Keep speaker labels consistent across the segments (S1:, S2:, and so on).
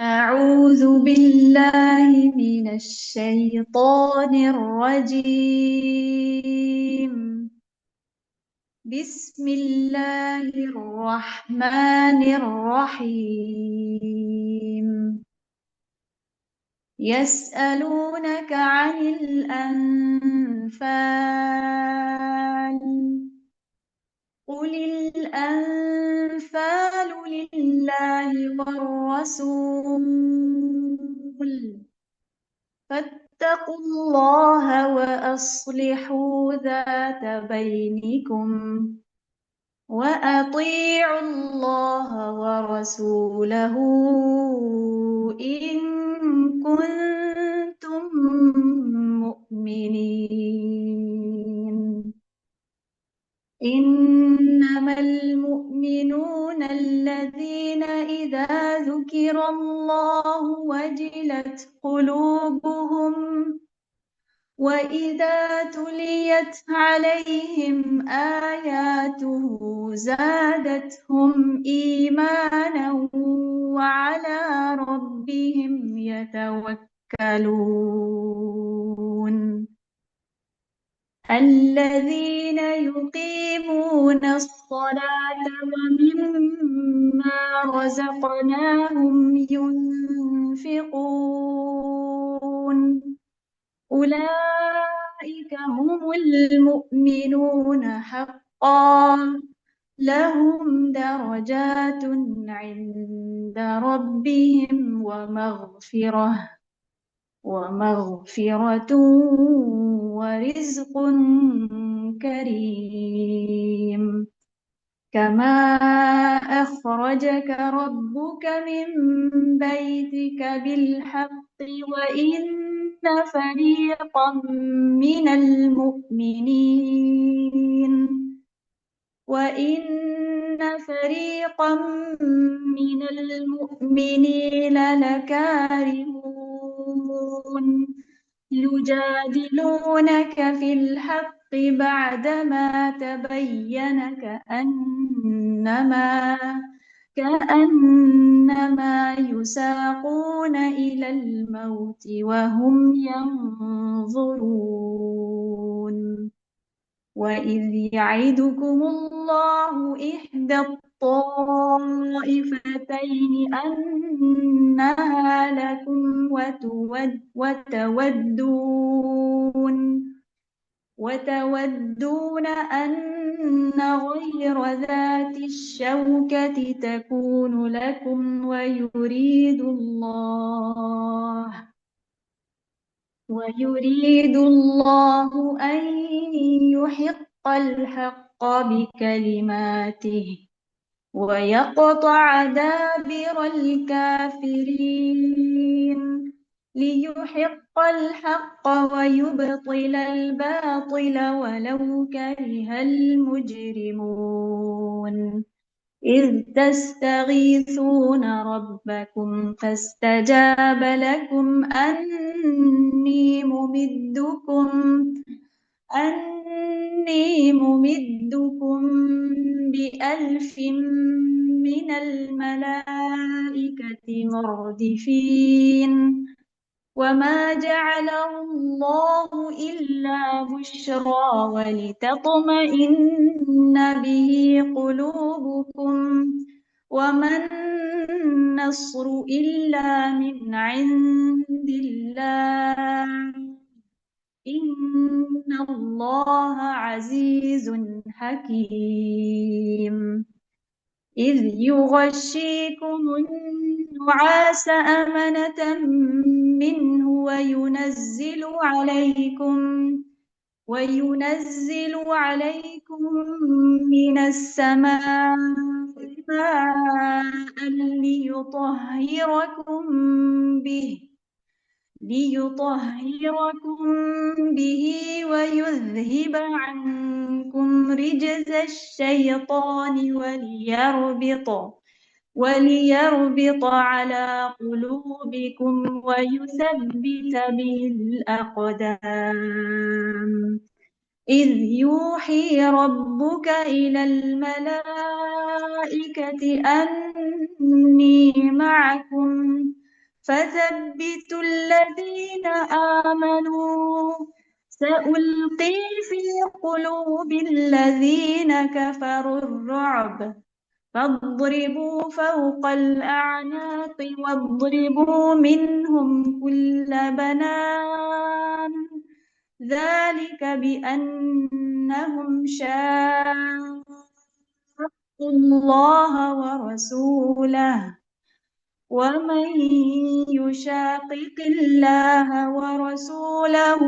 S1: أعوذ بالله من الشيطان الرجيم. بسم الله الرحمن الرحيم. يسألونك عن الأنفال، قل الأنفال لله والرسول، فاتقوا الله وأصلحوا ذات بينكم، وأطيعوا الله ورسوله إن كنتم مؤمنين. إنما المؤمنون الذين إذا ذكر الله وجلت قلوبهم وإذا تليت عليهم آياته زادتهم إيمانا وعلى ربهم يتوكلون. الذين يقيمون الصلاة ومما رزقناهم ينفقون، أولئك هم المؤمنون حقا، لهم درجات عند ربهم ومغفرة ورزق كريم. كما أخرجك ربك من بيتك بالحق وإن فريقا من المؤمنين لكارهون يجادلونك في الحق بعدما تبين كأنما يساقون إلى الموت وهم ينظرون. وإذ يعدكم الله إحدى الطائفتين أنها لكم وتودون أن غير ذات الشوكة تكون لكم ويريد الله أن يحق الحق بكلماته ويقطع دابر الكافرين ليحق الحق ويبطل الباطل ولو كره المجرمون. إذ تستغيثون ربكم فاستجاب لكم أني ممدكم بألف من الملائكة مردفين. وما جعله الله إلا بشرى ولتطمئن به قلوبكم، وما النصر إلا من عند الله، إن الله عزيز حكيم. إذ يغشيكم النعاس أمنة منه وينزل عليكم من السماء ماء ليطهركم به ويذهب عنكم رجز الشيطان وليربط على قلوبكم ويثبت به الأقدام. إذ يوحي ربك إلى الملائكة أني معكم فثبتوا الذين آمنوا سألقي في قلوب الذين كفروا الرعب فاضربوا فوق الأعناق واضربوا منهم كل بنان ذلك بأنهم شاقوا الله ورسوله ومن يشاقق الله ورسوله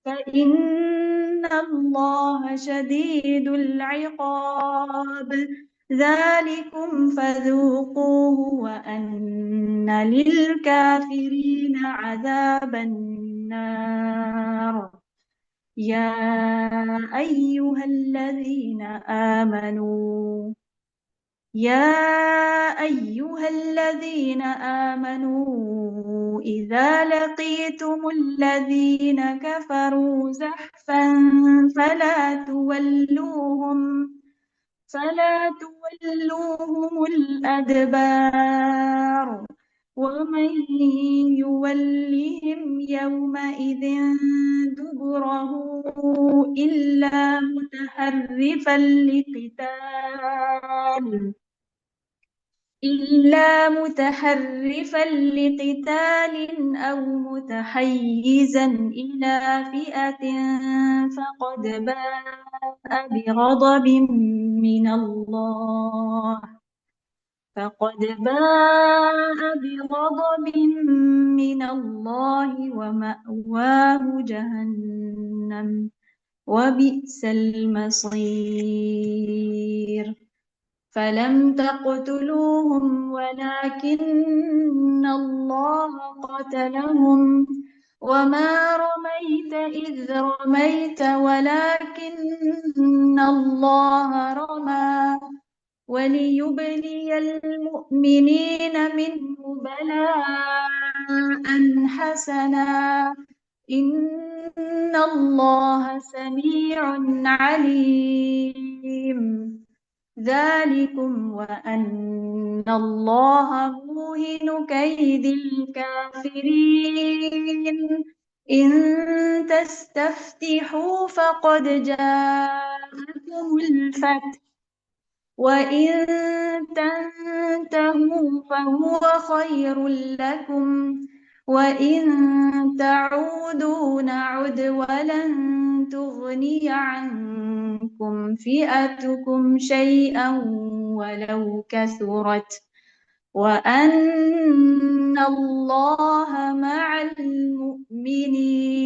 S1: فإن الله شديد العقاب ذلكم فذوقوه وأن للكافرين عذاب النار يا أيها الذين آمنوا إذا لقيتم الذين كفروا زحفا فلا تولوهم الأدبار ومن يولهم يومئذ دبره إلا متحرفا لقتال أو متحيزا إلى فئة فقد باء بغضب من الله ومأواه جهنم وبئس المصير فلم تقتلوهم ولكن الله قتلهم وما رميت إذ رميت ولكن الله رمى وليبلي المؤمنين منه بلاء حسنا إن الله سميع عليم ذلكم وأن الله موهن كيد الكافرين إن تستفتحوا فقد جاءكم الفتح وإن تنتهوا فهو خير لكم وإن تعودوا نعد ولن تغني عنكم فئتكم شيئا ولو كثرت وأن الله مع المؤمنين.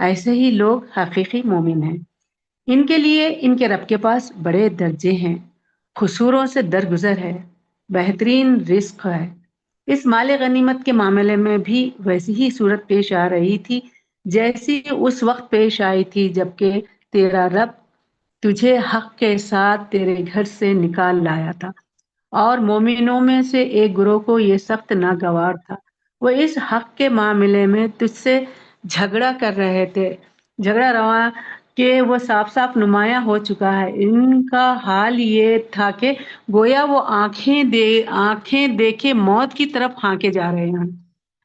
S2: ایسے ہی لوگ حقیقی مومن ہیں۔ ان کے لیے ان کے رب کے پاس بڑے درجے ہیں، قصوروں سے درگزر ہے، بہترین رزق ہے۔ اس مال غنیمت کے معاملے میں بھی ویسی ہی صورت پیش آ رہی تھی جیسی اس وقت پیش آئی تھی جبکہ تیرا رب تجھے حق کے ساتھ تیرے گھر سے نکال لایا تھا، اور مومنوں میں سے ایک گروہ کو یہ سخت ناگوار تھا۔ وہ اس حق کے معاملے میں تجھ سے جھگڑا کر رہے تھے، جھگڑا روا کہ وہ صاف صاف نمایاں ہو چکا ہے۔ ان کا حال یہ تھا کہ گویا وہ آنکھیں دیکھے موت کی طرف ہانکے جا رہے ہیں۔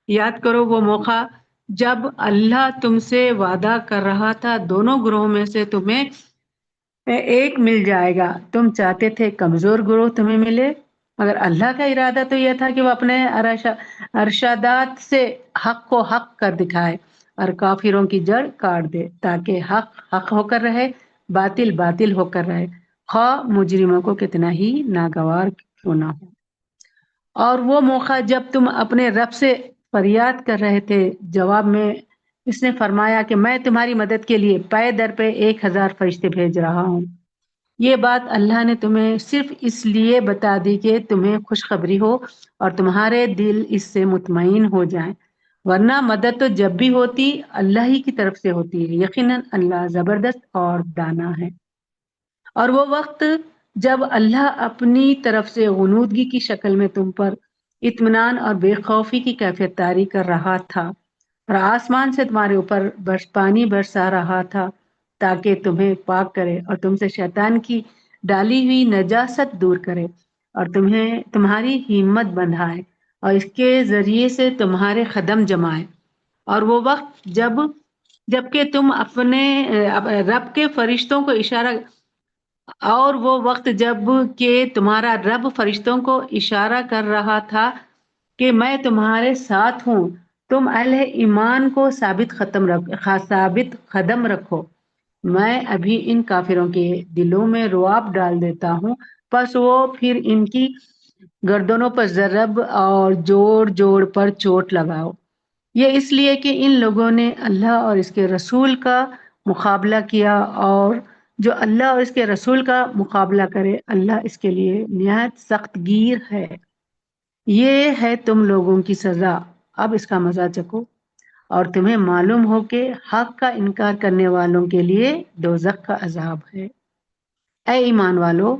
S2: یاد کرو وہ موقع جب اللہ تم سے وعدہ کر رہا تھا دونوں گروہوں میں سے تمہیں ایک مل جائے گا۔ تم چاہتے تھے کمزور گروہ تمہیں ملے، مگر اللہ کا ارادہ تو یہ تھا کہ وہ اپنے ارشادات سے حق کو حق کر دکھائے اور کافروں کی جڑ کاٹ دے، تاکہ حق حق ہو کر رہے، باطل باطل ہو کر رہے، خواہ مجرموں کو کتنا ہی ناگوار کیوں نہ ہو۔ اور وہ موقع جب تم اپنے رب سے فریاد کر رہے تھے، جواب میں اس نے فرمایا کہ میں تمہاری مدد کے لیے پے در پہ 1000 فرشتے بھیج رہا ہوں۔ یہ بات اللہ نے تمہیں صرف اس لیے بتا دی کہ تمہیں خوشخبری ہو اور تمہارے دل اس سے مطمئن ہو جائیں، ورنہ مدد تو جب بھی ہوتی اللہ ہی کی طرف سے ہوتی ہے۔ یقیناً اللہ زبردست اور دانا ہے۔ اور وہ وقت جب اللہ اپنی طرف سے غنودگی کی شکل میں تم پر اطمینان اور بے خوفی کی کیفیت طاری کر رہا تھا، اور آسمان سے تمہارے اوپر پانی برسا رہا تھا تاکہ تمہیں پاک کرے اور تم سے شیطان کی ڈالی ہوئی نجاست دور کرے اور تمہاری ہمت بندھائے اور اس کے ذریعے سے تمہارے قدم جمائے۔ اور وہ وقت جبکہ تم اپنے رب کے فرشتوں کو تمہارا رب فرشتوں کو اشارہ کر رہا تھا کہ میں تمہارے ساتھ ہوں، تم اہل ایمان کو ثابت قدم رکھو۔ میں ابھی ان کافروں کے دلوں میں رعب ڈال دیتا ہوں، پس وہ پھر ان کی گردنوں پر ضرب اور جوڑ جوڑ پر چوٹ لگاؤ۔ یہ اس لیے کہ ان لوگوں نے اللہ اور اس کے رسول کا مقابلہ کیا، اور جو اللہ اور اس کے رسول کا مقابلہ کرے اللہ اس کے لیے نہایت سخت گیر ہے۔ یہ ہے تم لوگوں کی سزا، اب اس کا مزہ چکھو، اور تمہیں معلوم ہو کہ حق کا انکار کرنے والوں کے لیے دوزخ کا عذاب ہے۔ اے ایمان والو،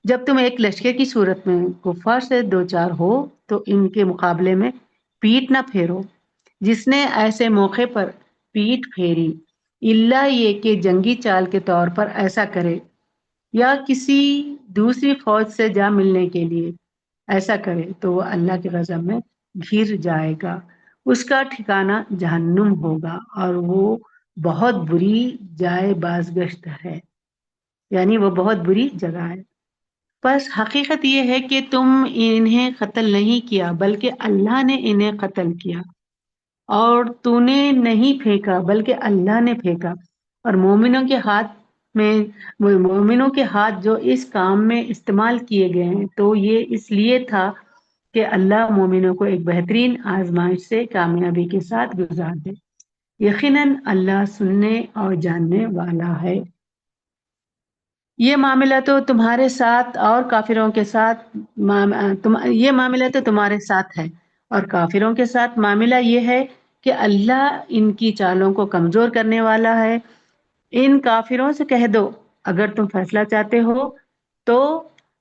S2: جب تم ایک لشکر کی صورت میں کفار سے دوچار ہو تو ان کے مقابلے میں پیٹ نہ پھیرو۔ جس نے ایسے موقع پر پیٹ پھیری، الا یہ کہ جنگی چال کے طور پر ایسا کرے یا کسی دوسری فوج سے جا ملنے کے لیے ایسا کرے، تو وہ اللہ کے غضب میں گھر جائے گا، اس کا ٹھکانہ جہنم ہوگا اور وہ بہت بری جائے بازگشت ہے، یعنی وہ بہت بری جگہ ہے۔ بس حقیقت یہ ہے کہ تم انہیں قتل نہیں کیا بلکہ اللہ نے انہیں قتل کیا، اور تو نے نہیں پھینکا بلکہ اللہ نے پھینکا، اور مومنوں کے ہاتھ جو اس کام میں استعمال کیے گئے ہیں تو یہ اس لیے تھا کہ اللہ مومنوں کو ایک بہترین آزمائش سے کامیابی کے ساتھ گزار دے۔ یقیناً اللہ سننے اور جاننے والا ہے۔ یہ معاملہ تو تمہارے ساتھ اور کافروں کے ساتھ یہ معاملہ تو تمہارے ساتھ ہے، اور کافروں کے ساتھ معاملہ یہ ہے کہ اللہ ان کی چالوں کو کمزور کرنے والا ہے۔ ان کافروں سے کہہ دو اگر تم فیصلہ چاہتے ہو تو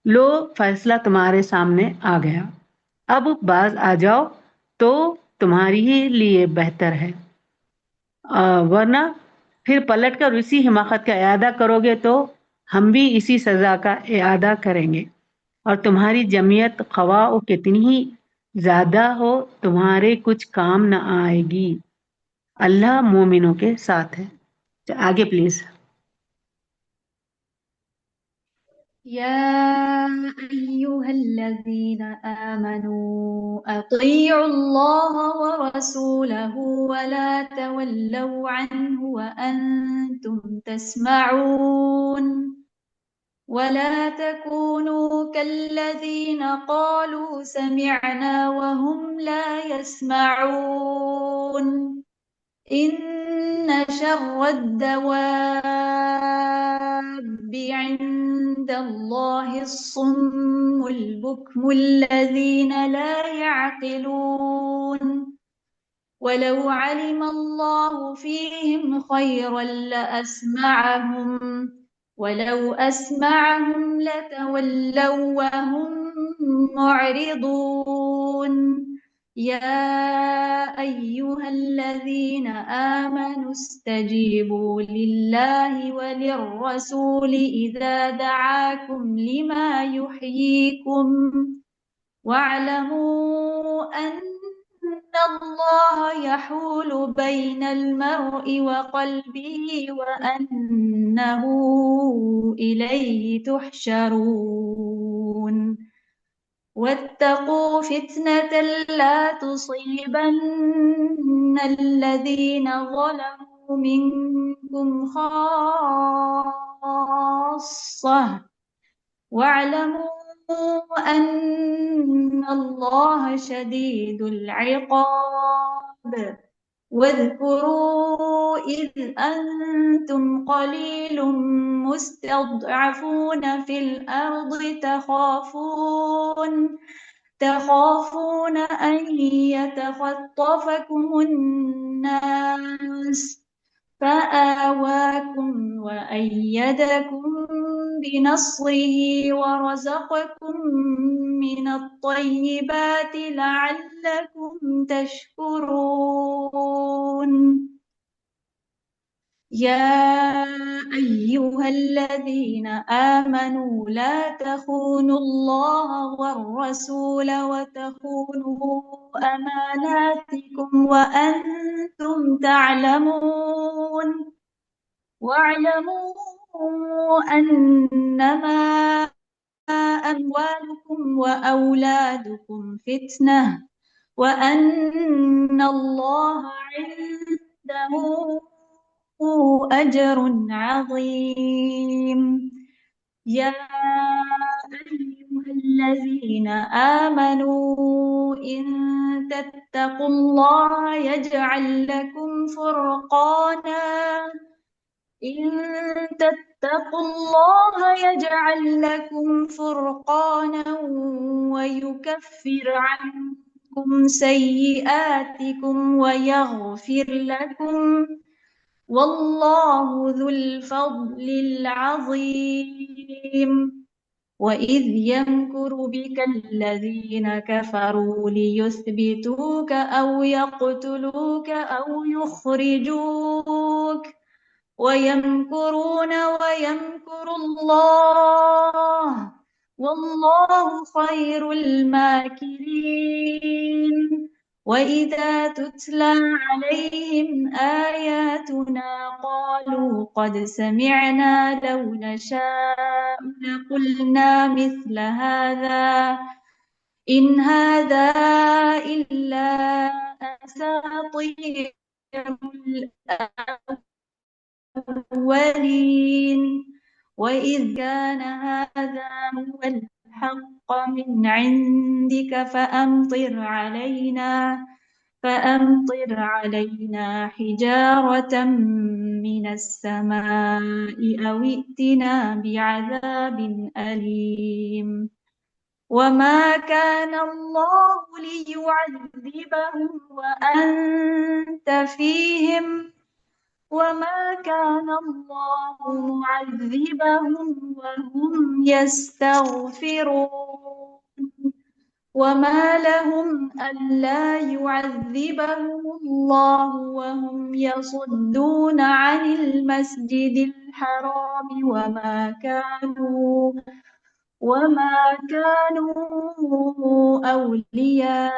S2: لو، فیصلہ تمہارے سامنے آ گیا، اب باز آ جاؤ تو تمہاری ہی لیے بہتر ہے، ورنہ پھر پلٹ کر اسی حماقت کا اعادہ کرو گے تو ہم بھی اسی سزا کا اعادہ کریں گے، اور تمہاری جمعیت خواہ و کتنی ہی زیادہ ہو تمہارے کچھ کام نہ آئے گی۔ اللہ مومنوں کے ساتھ ہے۔ آگے پلیز۔
S1: يا أيها الذين آمنوا أطيعوا الله ورسوله ولا تولوا عنه وأنتم تسمعون ولا تكونوا كالذين قالوا سمعنا وهم لا يسمعون إن شر الدواب عند الله الصم البكم الذين لا يعقلون ولو علم الله فيهم خيرا لأسمعهم ولو أسمعهم لتولوا وهم معرضون يا أيها الذين آمنوا استجيبوا لله وللرسول إذا دعاكم لما يحييكم واعلموا أن الله يحول بين المرء وقلبه وأنه إليه تحشرون واتقوا فتنة لا تصيبن الذين ظلموا منكم خاصة واعلموا أن الله شديد العقاب واذكروا إذ أنتم قليل مستضعفون في الأرض تخافون أن يتخطفكم الناس فآواكم وأيدكم بنصره ورزقكم من الطيبات لعلكم تشكرون يا أيها الذين آمنوا لا تخونوا الله والرسول وتخونوا أماناتكم وأنتم تعلمون واعلموا أنما أموالكم وأولادكم فتنة وأن الله عنده أجر عظيم يا أيها الذين آمنوا إن تتقوا الله يجعل لكم فرقانا ويكفر عنكم سيئاتكم ويغفر لكم والله ذو الفضل العظيم وإذ يمكر بك الذين كفروا ليثبتوك أو يقتلوك أو يخرجوك ويمكرون ويمكر الله والله خير الماكرين وإذا تتلى عليهم آياتنا قالوا قد سمعنا لو نشاء لقلنا مثل هذا إن هذا إلا أساطير الأولين وإذ كان هذا هو الحق من عندك فأمطر علينا حجارة من السماء أو ائتنا بعذاب أليم وما كان الله ليعذبهم وأنت فيهم وما كان الله معذبهم وهم يستغفرون وما لهم ألا يعذبهم الله وهم يصدون عن المسجد الحرام وما كانوا أولياء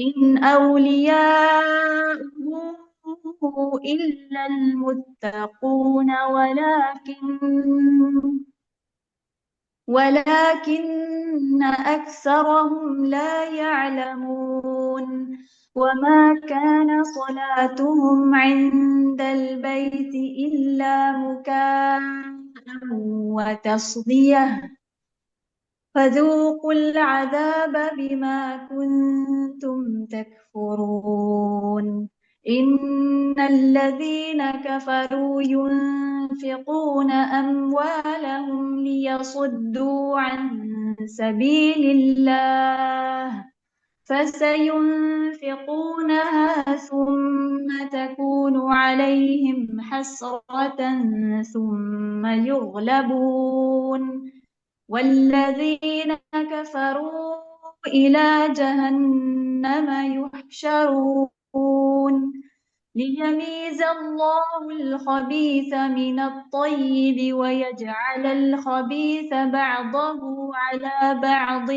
S1: إن أولياؤه إلا المتقون ولكن أكثرهم لا يعلمون وما كان صلاتهم عند البيت إلا مكاء وتصدية فذوقوا العذاب بما كنتم تكفرون يكفرون إن الذين كفروا ينفقون أموالهم ليصدوا عن سبيل الله فسينفقونها ثم تكون عليهم حسرة ثم يغلبون والذين كفروا إلى جهنم يحشرون ليميز الله الخبيث من الطيب ويجعل الخبيث بعضه على بعض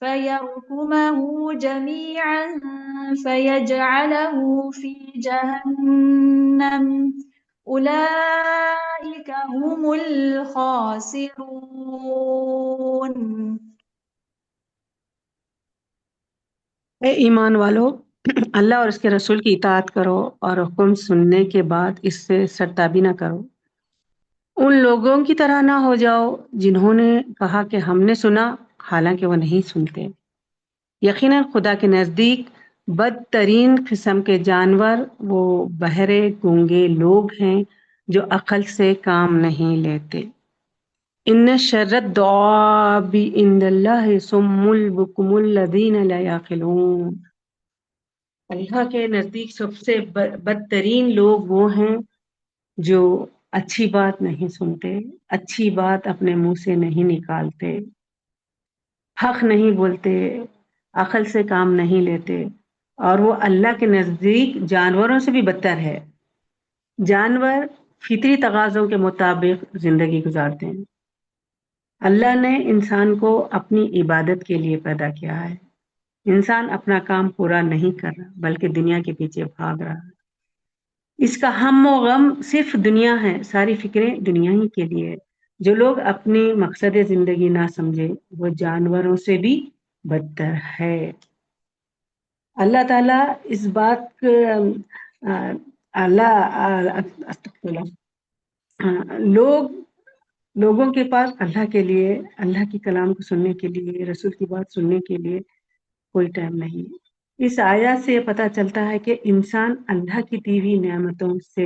S1: فيركمه جميعا فيجعله في جهنم أولئك هم الخاسرون۔
S2: اے ایمان والو، اللہ اور اس کے رسول کی اطاعت کرو اور حکم سننے کے بعد اس سے سرتابی نہ کرو۔ ان لوگوں کی طرح نہ ہو جاؤ جنہوں نے کہا کہ ہم نے سنا حالانکہ وہ نہیں سنتے۔ یقیناً خدا کے نزدیک بدترین قسم کے جانور وہ بہرے گونگے لوگ ہیں جو عقل سے کام نہیں لیتے۔ ان شر الدواب عند اللہ صم البکم الذین لا یعقلون۔ اللہ کے نزدیک سب سے بدترین لوگ وہ ہیں جو اچھی بات نہیں سنتے، اچھی بات اپنے منہ سے نہیں نکالتے، حق نہیں بولتے، عقل سے کام نہیں لیتے، اور وہ اللہ کے نزدیک جانوروں سے بھی بدتر ہے۔ جانور فطری تقاضوں کے مطابق زندگی گزارتے ہیں۔ اللہ نے انسان کو اپنی عبادت کے لیے پیدا کیا ہے۔ انسان اپنا کام پورا نہیں کر رہا بلکہ دنیا کے پیچھے بھاگ رہا ہے۔ اس کا ہم و غم صرف دنیا ہے، ساری فکریں دنیا ہی کے لیے۔ جو لوگ اپنی مقصد زندگی نہ سمجھے وہ جانوروں سے بھی بدتر ہے۔ اللہ تعالیٰ اس بات لوگوں کے پاس اللہ کے لیے، اللہ کی کلام کو سننے کے لیے، رسول کی بات سننے کے لیے کوئی ٹائم نہیں۔ اس آیات سے یہ پتہ چلتا ہے کہ انسان اللہ کی دی ہوئی نعمتوں سے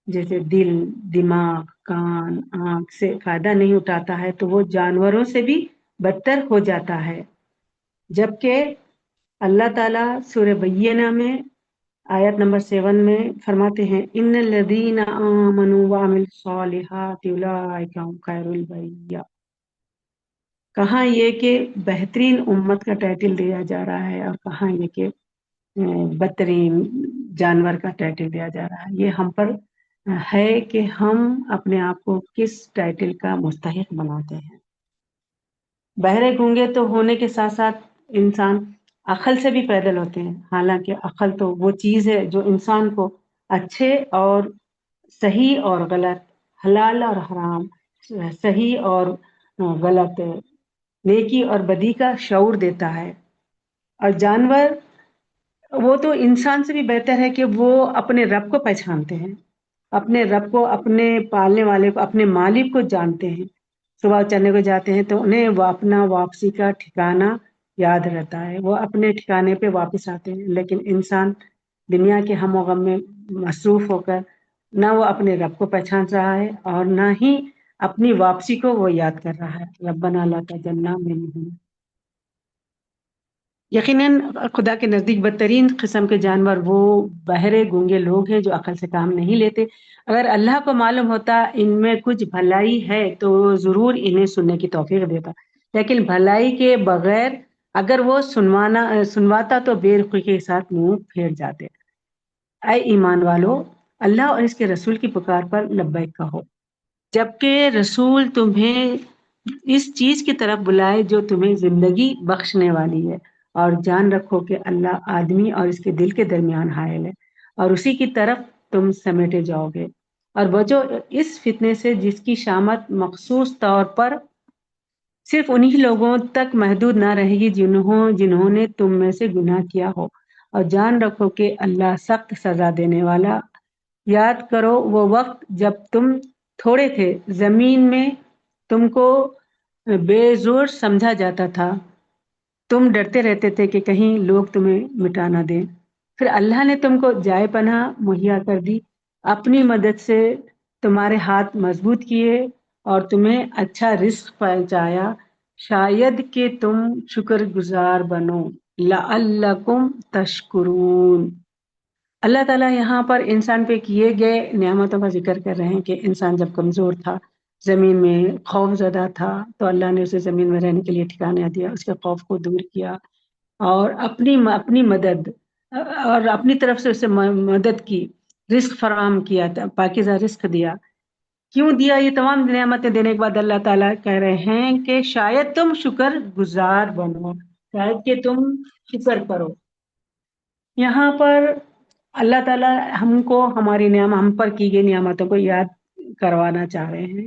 S2: جیسے دل، دماغ، کان، آنکھ سے فائدہ نہیں اٹھاتا ہے تو وہ جانوروں سے بھی بدتر ہو جاتا ہے۔ جبکہ اللہ تعالیٰ سورہ بینہ میں آیت نمبر 7 میں فرماتے ہیں ان الذین آمنوا وعملوا الصالحات اولئک هم خیر البریہ۔ کہاں یہ کہ بہترین امت کا ٹائٹل دیا جا رہا ہے اور کہاں یہ کہ بدترین جانور کا ٹائٹل دیا جا رہا ہے۔ یہ ہم پر ہے کہ ہم اپنے آپ کو کس ٹائٹل کا مستحق بناتے ہیں۔ بہرے گونگے تو ہونے کے ساتھ ساتھ انسان عقل سے بھی پیدل ہوتے ہیں، حالانکہ عقل تو وہ چیز ہے جو انسان کو اچھے اور صحیح اور غلط، حلال اور حرام، صحیح اور غلط، نیکی اور بدی کا شعور دیتا ہے۔ اور جانور وہ تو انسان سے بھی بہتر ہے کہ وہ اپنے رب کو پہچانتے ہیں، اپنے رب کو، اپنے پالنے والے کو، اپنے مالک کو جانتے ہیں۔ صبح چلنے کو جاتے ہیں تو انہیں وہ اپنا واپسی کا ٹھکانہ یاد رہتا ہے، وہ اپنے ٹھکانے پہ واپس آتے ہیں۔ لیکن انسان دنیا کے ہم و غم میں مصروف ہو کر نہ وہ اپنے رب کو پہچان رہا ہے اور نہ ہی اپنی واپسی کو وہ یاد کر رہا ہے۔ ربنا لا تجعلنا منہم۔ یقیناً خدا کے نزدیک بدترین قسم کے جانور وہ بہرے گونگے لوگ ہیں جو عقل سے کام نہیں لیتے۔ اگر اللہ کو معلوم ہوتا ان میں کچھ بھلائی ہے تو ضرور انہیں سننے کی توفیق دیتا، لیکن بھلائی کے بغیر اگر وہ سنواتا تو بے رخی کے ساتھ منہ پھیر جاتے۔ اے ایمان والو، اللہ اور اس کے رسول کی پکار پر لبیک کہو، جبکہ رسول تمہیں اس چیز کی طرف بلائے جو تمہیں زندگی بخشنے والی ہے، اور جان رکھو کہ اللہ آدمی اور اس کے دل کے درمیان حائل ہے اور اسی کی طرف تم سمیٹے جاؤ گے۔ اور بچو اس فتنے سے جس کی شامت مخصوص طور پر صرف انہی لوگوں تک محدود نہ رہے گی جنہوں نے تم میں سے گناہ کیا ہو، اور جان رکھو کہ اللہ سخت سزا دینے والا۔ یاد کرو وہ وقت جب تم تھوڑے تھے، زمین میں تم کو بے زور سمجھا جاتا تھا، تم ڈرتے رہتے تھے کہ کہیں لوگ تمہیں مٹا نہ دیں، پھر اللہ نے تم کو جائے پناہ مہیا کر دی، اپنی مدد سے تمہارے ہاتھ مضبوط کیے اور تمہیں اچھا رزق پہنچایا، شاید کہ تم شکر گزار بنو، لعلکم تشکرون۔ اللہ تعالیٰ یہاں پر انسان پہ کیے گئے نعمتوں کا ذکر کر رہے ہیں کہ انسان جب کمزور تھا، زمین میں خوف زدہ تھا، تو اللہ نے اسے زمین میں رہنے کے لیے ٹھکانہ دیا، اس کے خوف کو دور کیا اور اپنی مدد اور اپنی طرف سے اسے مدد کی، رزق فراہم کیا، پاکیزہ رزق دیا۔ کیوں دیا؟ یہ تمام نعمتیں دینے کے بعد اللہ تعالیٰ کہہ رہے ہیں کہ شاید تم شکر گزار بنو، شاید کہ تم شکر کرو۔ یہاں پر اللہ تعالیٰ ہم کو ہم پر کی گئی نعمتوں کو یاد کروانا چاہ رہے ہیں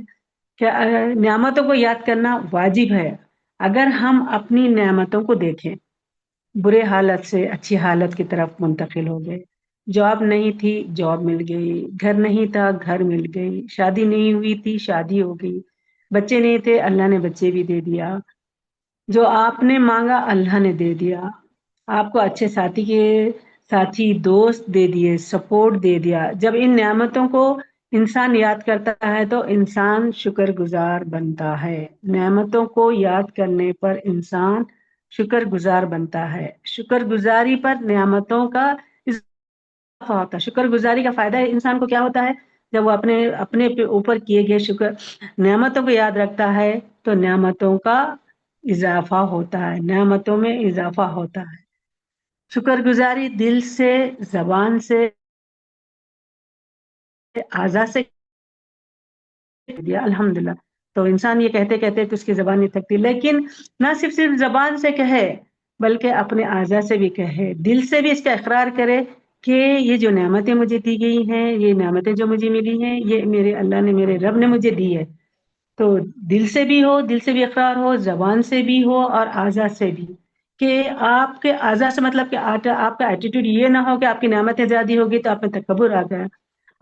S2: کہ نعمتوں کو یاد کرنا واجب ہے۔ اگر ہم اپنی نعمتوں کو دیکھیں، برے حالت سے اچھی حالت کی طرف منتقل ہو گئے، جاب نہیں تھی جاب مل گئی، گھر نہیں تھا گھر مل گئی، شادی نہیں ہوئی تھی شادی ہو گئی، بچے نہیں تھے اللہ نے بچے بھی دے دیا، جو آپ نے مانگا اللہ نے دے دیا، آپ کو اچھے ساتھی دوست دے دیے، سپورٹ دے دیا۔ جب ان نعمتوں کو انسان یاد کرتا ہے تو انسان شکر گزار بنتا ہے۔ نعمتوں کو یاد کرنے پر انسان شکر گزار بنتا ہے۔ شکر گزاری پر نعمتوں کا اضافہ ہوتا ہے۔ شکر گزاری کا فائدہ انسان کو کیا ہوتا ہے؟ جب وہ اپنے اوپر کیے گئے نعمتوں کو یاد رکھتا ہے تو نعمتوں کا اضافہ ہوتا ہے، نعمتوں میں اضافہ ہوتا ہے۔ شکر گزاری دل سے، زبان سے، اعضاء سے دیا الحمدللہ، تو انسان یہ کہتے کہتے تو اس کی زبان نہیں تھکتی، لیکن نہ صرف زبان سے کہے بلکہ اپنے اعضاء سے بھی کہے، دل سے بھی اس کا اقرار کرے کہ یہ جو نعمتیں مجھے دی گئی ہیں، یہ نعمتیں جو مجھے ملی ہیں، یہ میرے اللہ نے، میرے رب نے مجھے دی ہے۔ تو دل سے بھی ہو، دل سے بھی اقرار ہو، زبان سے بھی ہو اور اعضاء سے بھی، کہ آپ کے اعضاء سے مطلب کہ آپ کا ایٹیٹیوڈ یہ نہ ہو کہ آپ کی نعمتیں زیادہ ہوگی تو آپ میں تکبر آ گیا،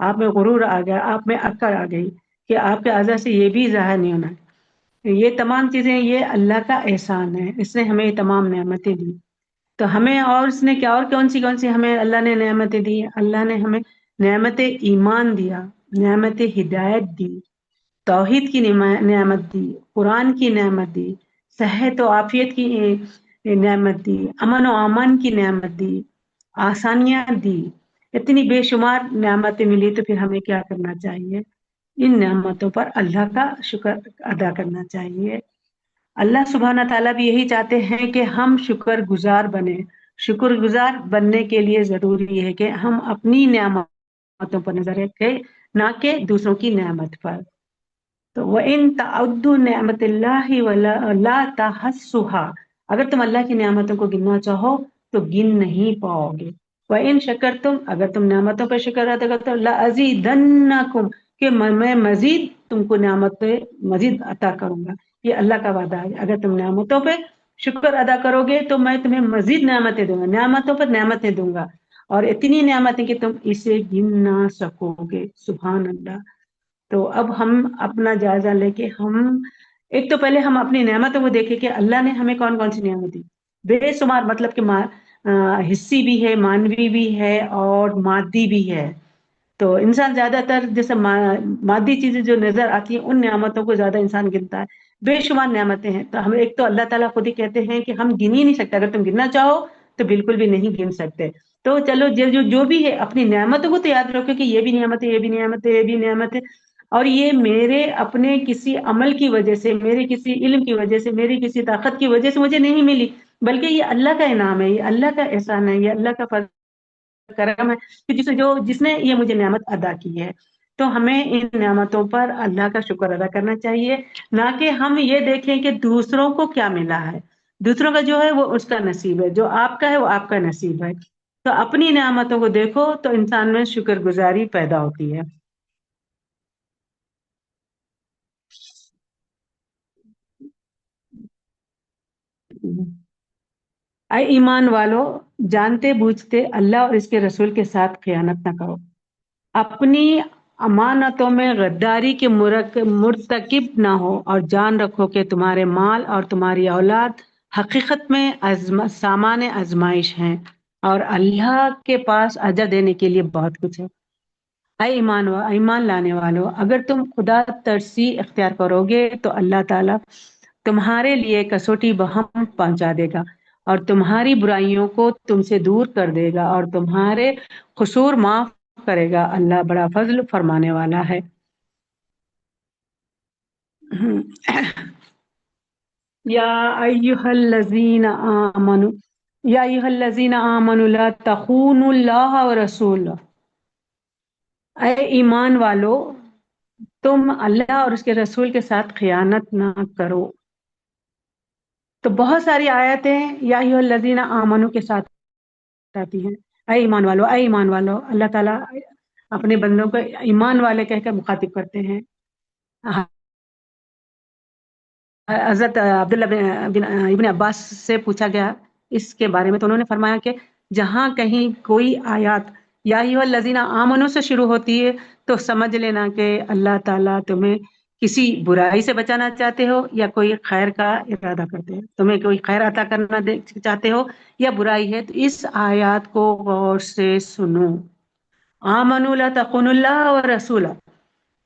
S2: آپ میں غرور آ گیا، آپ میں اکڑ آ گئی، کہ آپ کے اعضاء سے یہ بھی ظاہر نہیں ہونا ہے۔ یہ تمام چیزیں یہ اللہ کا احسان ہے، اس نے ہمیں یہ تمام نعمتیں دی، تو ہمیں اور اس نے کیا اور کون سی ہمیں اللہ نے نعمتیں دی؟ اللہ نے ہمیں نعمت ایمان دیا، نعمت ہدایت دی، توحید کی نعمت دی، قرآن کی نعمت دی، صحت و عافیت کی نعمت دی، امن و امان کی نعمت دی، آسانیاں دی، اتنی بے شمار نعمتیں ملی، تو پھر ہمیں کیا کرنا چاہیے؟ ان نعمتوں پر اللہ کا شکر ادا کرنا چاہیے۔ اللہ سبحانہ تعالیٰ بھی یہی چاہتے ہیں کہ ہم شکر گزار بنیں۔ شکر گزار بننے کے لیے ضروری ہے کہ ہم اپنی نعمتوں پر نظر رکھیں، نہ کہ دوسروں کی نعمت پر۔ تو وَإِن تَعُدُّوا نِعْمَتَ اللَّهِ لَا تَحْصُوهَا، اگر تم اللہ کی نعمتوں کو گننا چاہو تو گن نہیں پاؤ گے۔ وَإِن شَكَرْتُمْ، اگر تم نعمتوں پر شکر ادا کرتے ہو، لَأَزِيدَنَّكُمْ، کہ میں مزید تم کو نعمتیں مزید عطا کروں گا۔ یہ اللہ کا وعدہ ہے، اگر تم نعمتوں پہ شکر ادا کرو گے تو میں تمہیں مزید نعمتیں دوں گا، نعمتوں پر نعمتیں دوں گا، اور اتنی نعمتیں کہ تم اسے گن نہ سکو گے۔ سبحان اللہ۔ تو اب ہم اپنا جائزہ لے کے ایک تو پہلے ہم اپنی نعمتوں کو دیکھیں کہ اللہ نے ہمیں کون کون سی نعمت دی، بے شمار، مطلب کہ حصی بھی ہے، مانوی بھی ہے اور مادی بھی ہے۔ تو انسان زیادہ تر جیسے مادی چیزیں جو نظر آتی ہیں ان نعمتوں کو زیادہ انسان گنتا ہے، بے شمار نعمتیں ہیں۔ تو ہم ایک تو اللہ تعالیٰ خود ہی کہتے ہیں کہ ہم گن ہی نہیں سکتے، اگر تم گننا چاہو تو بالکل بھی نہیں گن سکتے۔ تو چلو جو بھی ہے اپنی نعمتوں کو تو یاد رکھو کہ یہ بھی نعمت ہے، یہ بھی نعمت ہے، یہ بھی نعمت ہے، اور یہ میرے اپنے کسی عمل کی وجہ سے، میرے کسی علم کی وجہ سے، میری کسی طاقت کی وجہ سے مجھے نہیں ملی، بلکہ یہ اللہ کا انعام ہے، یہ اللہ کا احسان ہے، یہ اللہ کا فضل کرم ہے کہ جس نے یہ مجھے نعمت ادا کی ہے۔ تو ہمیں ان نعمتوں پر اللہ کا شکر ادا کرنا چاہیے، نہ کہ ہم یہ دیکھیں کہ دوسروں کو کیا ملا ہے، دوسروں کا جو ہے وہ اس کا نصیب ہے، جو آپ کا ہے وہ آپ کا نصیب ہے۔ تو اپنی نعمتوں کو دیکھو تو انسان میں شکر گزاری پیدا ہوتی ہے۔ اے ایمان والو، جانتے بوجھتے اللہ اور اس کے رسول کے ساتھ خیانت نہ کرو، اپنی امانتوں میں غداری کے مرتکب نہ ہو، اور جان رکھو کہ تمہارے مال اور تمہاری اولاد حقیقت میں سامان آزمائش ہیں اور اللہ کے پاس اجر دینے کے لیے بہت کچھ ہے۔ اے ایمان لانے والو، اگر تم خدا ترسی اختیار کرو گے تو اللہ تعالیٰ تمہارے لیے کسوٹی بہم پہنچا دے گا اور تمہاری برائیوں کو تم سے دور کر دے گا اور تمہارے قصور معاف کرے گا۔ اللہ بڑا فضل فرمانے والا ہے۔ یا ایھا الذین آمنوا لا تخونوا اللہ ورسولہ، اے ایمان والو تم اللہ اور اس کے رسول کے ساتھ خیانت نہ کرو۔ تو بہت ساری آیتیں یا ایھا الذین آمنوا کے ساتھ آتی ہیں، اے ایمان والو، اے ایمان والو۔ اللہ تعالیٰ اپنے بندوں کو ایمان والے کہہ کر مخاطب کرتے ہیں۔ حضرت عبداللہ بن ابن عباس سے پوچھا گیا اس کے بارے میں، تو انہوں نے فرمایا کہ جہاں کہیں کوئی آیات یا ایھا الذین آمنوا سے شروع ہوتی ہے تو سمجھ لینا کہ اللہ تعالیٰ تمہیں کسی برائی سے بچانا چاہتے ہو یا کوئی خیر کا ارادہ کرتے ہیں، تمہیں کوئی خیر عطا کرنا چاہتے ہو یا برائی ہے، تو اس آیات کو غور سے سنو۔ آمنوا لا تخونوا اللہ ورسولہ،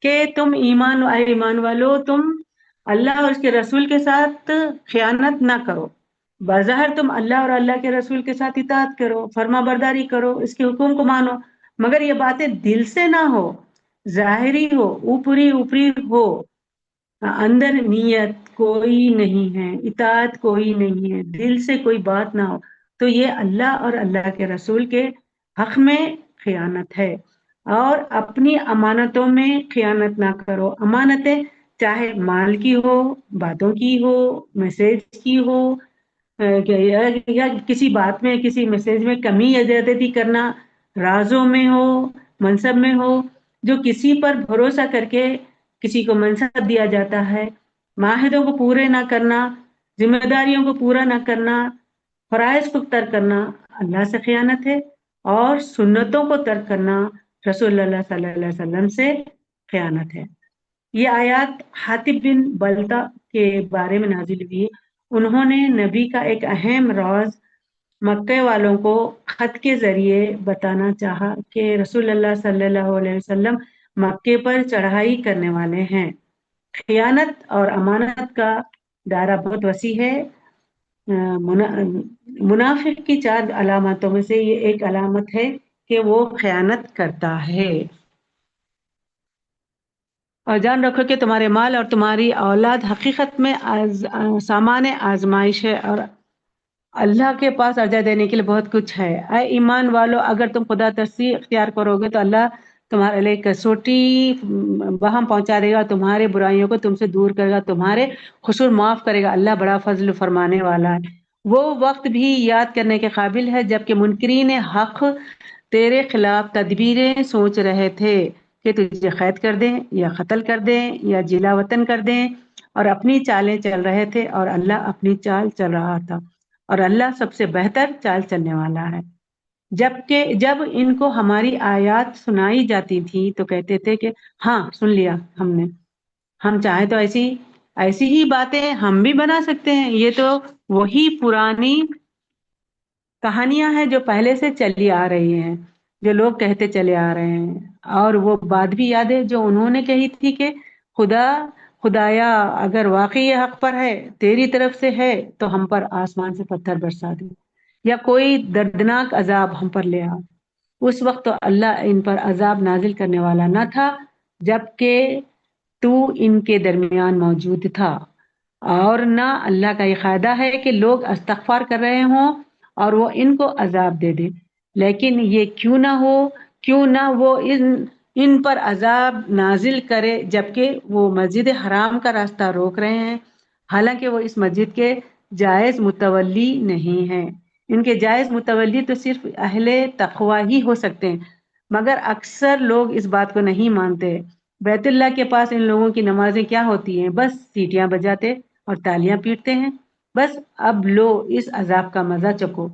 S2: کہ تم ایمان والو تم اللہ اور اس کے رسول کے ساتھ خیانت نہ کرو۔ بظاہر تم اللہ اور اللہ کے رسول کے ساتھ اطاعت کرو، فرما برداری کرو، اس کے حکم کو مانو، مگر یہ باتیں دل سے نہ ہو، ظاہری ہو، اوپری ہو، اندر نیت کوئی نہیں ہے، اطاعت کوئی نہیں ہے، دل سے کوئی بات نہ ہو، تو یہ اللہ اور اللہ کے رسول کے حق میں خیانت ہے۔ اور اپنی امانتوں میں خیانت نہ کرو۔ امانتیں چاہے مال کی ہو، باتوں کی ہو، میسج کی ہو، یا کسی بات میں کسی میسج میں کمی یا زیادتی کرنا، رازوں میں ہو، منصب میں ہو، جو کسی پر بھروسہ کر کے کسی کو منصب دیا جاتا ہے، معاہدوں کو پورے نہ کرنا، ذمہ داریوں کو پورا نہ کرنا، فرائض کو ترک کرنا اللہ سے خیانت ہے، اور سنتوں کو ترک کرنا رسول اللہ صلی اللہ علیہ وسلم سے خیانت ہے۔ یہ آیات حاطب بن بلتا کے بارے میں نازل ہوئی۔ انہوں نے نبی کا ایک اہم راز مکہ والوں کو خط کے ذریعے بتانا چاہا کہ رسول اللہ صلی اللہ علیہ وسلم مکے پر چڑھائی کرنے والے ہیں۔ خیانت اور امانت کا دائرہ بہت وسیع ہے۔ منافق کی 4 علامتوں میں سے یہ ایک علامت ہے کہ وہ خیانت کرتا ہے۔ اور جان رکھو کہ تمہارے مال اور تمہاری اولاد حقیقت میں سامان آزمائش ہے اور اللہ کے پاس اجر دینے کے لیے بہت کچھ ہے۔ اے ایمان والو، اگر تم خدا ترسی اختیار کرو گے تو اللہ تمہارے لیے کسوٹی بہم پہنچا دے گا، تمہارے برائیوں کو تم سے دور کرے گا، تمہارے قصور معاف کرے گا۔ اللہ بڑا فضل فرمانے والا ہے۔ وہ وقت بھی یاد کرنے کے قابل ہے جبکہ منکرین حق تیرے خلاف تدبیریں سوچ رہے تھے کہ تجھے قید کر دیں یا قتل کر دیں یا جلا وطن کر دیں، اور اپنی چالیں چل رہے تھے اور اللہ اپنی چال چل رہا تھا، اور اللہ سب سے بہتر چال چلنے والا ہے۔ جب ان کو ہماری آیات سنائی جاتی تھی تو کہتے تھے کہ ہاں سن لیا ہم نے، ہم چاہیں تو ایسی ہی باتیں ہم بھی بنا سکتے ہیں، یہ تو وہی پرانی کہانیاں ہیں جو پہلے سے چلی آ رہی ہیں، جو لوگ کہتے چلے آ رہے ہیں۔ اور وہ بات بھی یاد ہے جو انہوں نے کہی تھی کہ خدایا اگر واقعی یہ حق پر ہے، تیری طرف سے ہے تو ہم پر آسمان سے پتھر برسا دے یا کوئی دردناک عذاب ہم پر لے آ۔ اس وقت تو اللہ ان پر عذاب نازل کرنے والا نہ تھا جبکہ تو ان کے درمیان موجود تھا، اور نہ اللہ کا یہ قاعدہ ہے کہ لوگ استغفار کر رہے ہوں اور وہ ان کو عذاب دے دے، لیکن یہ کیوں نہ وہ ان پر عذاب نازل کرے جبکہ وہ مسجد حرام کا راستہ روک رہے ہیں، حالانکہ وہ اس مسجد کے جائز متولی نہیں ہیں۔ ان کے جائز متولی تو صرف اہل تقوی ہی ہو سکتے ہیں، مگر اکثر لوگ اس بات کو نہیں مانتے۔ بیت اللہ کے پاس ان لوگوں کی نمازیں کیا ہوتی ہیں؟ بس سیٹیاں بجاتے اور تالیاں پیٹتے ہیں۔ بس اب لو اس عذاب کا مزہ چکھو،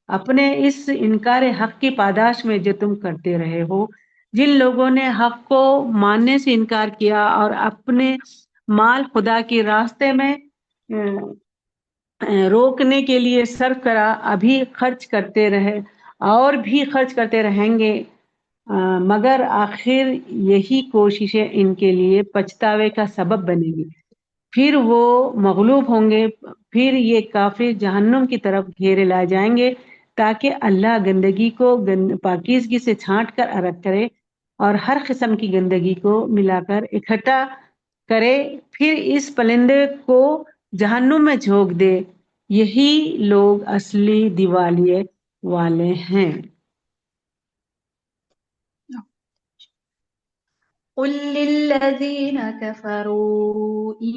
S2: اپنے اس انکار حق کی پاداش میں جو تم کرتے رہے ہو۔ جن لوگوں نے حق کو ماننے سے انکار کیا اور اپنے مال خدا کے راستے میں روکنے کے لیے صرف کرا، ابھی خرچ کرتے رہے اور بھی خرچ کرتے رہیں گے، مگر آخر یہی کوششیں ان کے لیے پچھتاوے کا سبب بنے گی، پھر وہ مغلوب ہوں گے، پھر یہ کافر جہنم کی طرف گھیرے لائے جائیں گے، تاکہ اللہ گندگی کو پاکیزگی سے چھانٹ کر الگ کرے اور ہر قسم کی گندگی کو ملا کر اکٹھا کرے، پھر اس پلندے کو جہنم میں جھونک دے۔ یہی لوگ اصلی دیوالیے والے ہیں۔
S1: قل للذين كفروا إن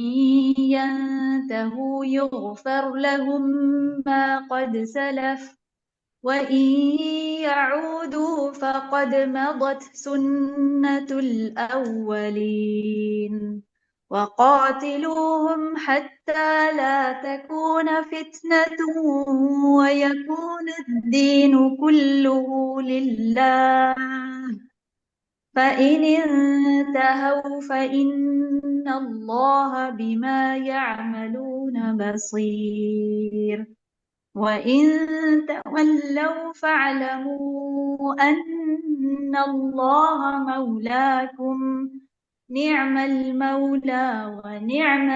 S1: ينتهوا يغفر لهم ما قد سلف وإن يعودوا فقد مضت سنة الأولين وقاتلوهم حتى لا تكون فتنة ويكون الدين كله لله فإن انتهوا فإن الله بما يعملون بصير وإن تولوا فاعلموا أن الله مولاكم نعم المولى ونعم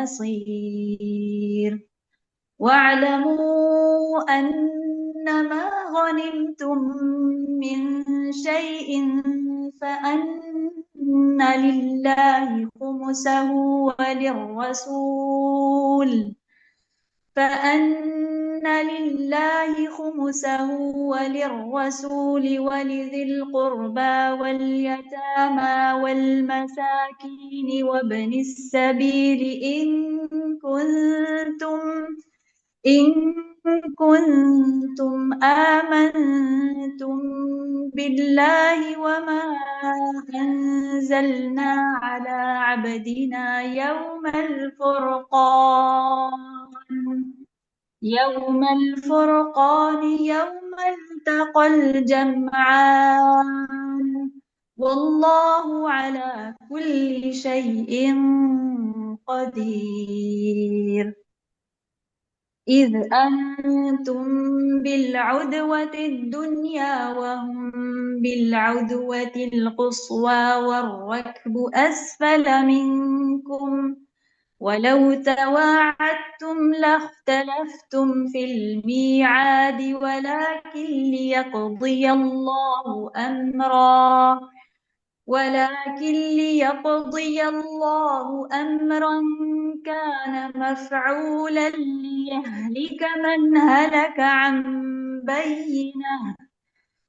S1: النصير واعلموا أنما غنمتم من شيء فأن لله خمسه وللرسول ولذي القربى واليتامى والمساكين وابن السبيل إن كنتم آمنتم بالله وما أنزلنا على عبدنا يوم الفرقان يوم التقى الجمعان والله على كل شيء قدير إذ أنتم بالعدوة الدنيا وهم بالعدوة القصوى والركب أسفل منكم ولو تواعدتم لاختلفتم في الميعاد ولكن ليقضي الله أمرا كان مفعولا ليهلك من هلك عن بينة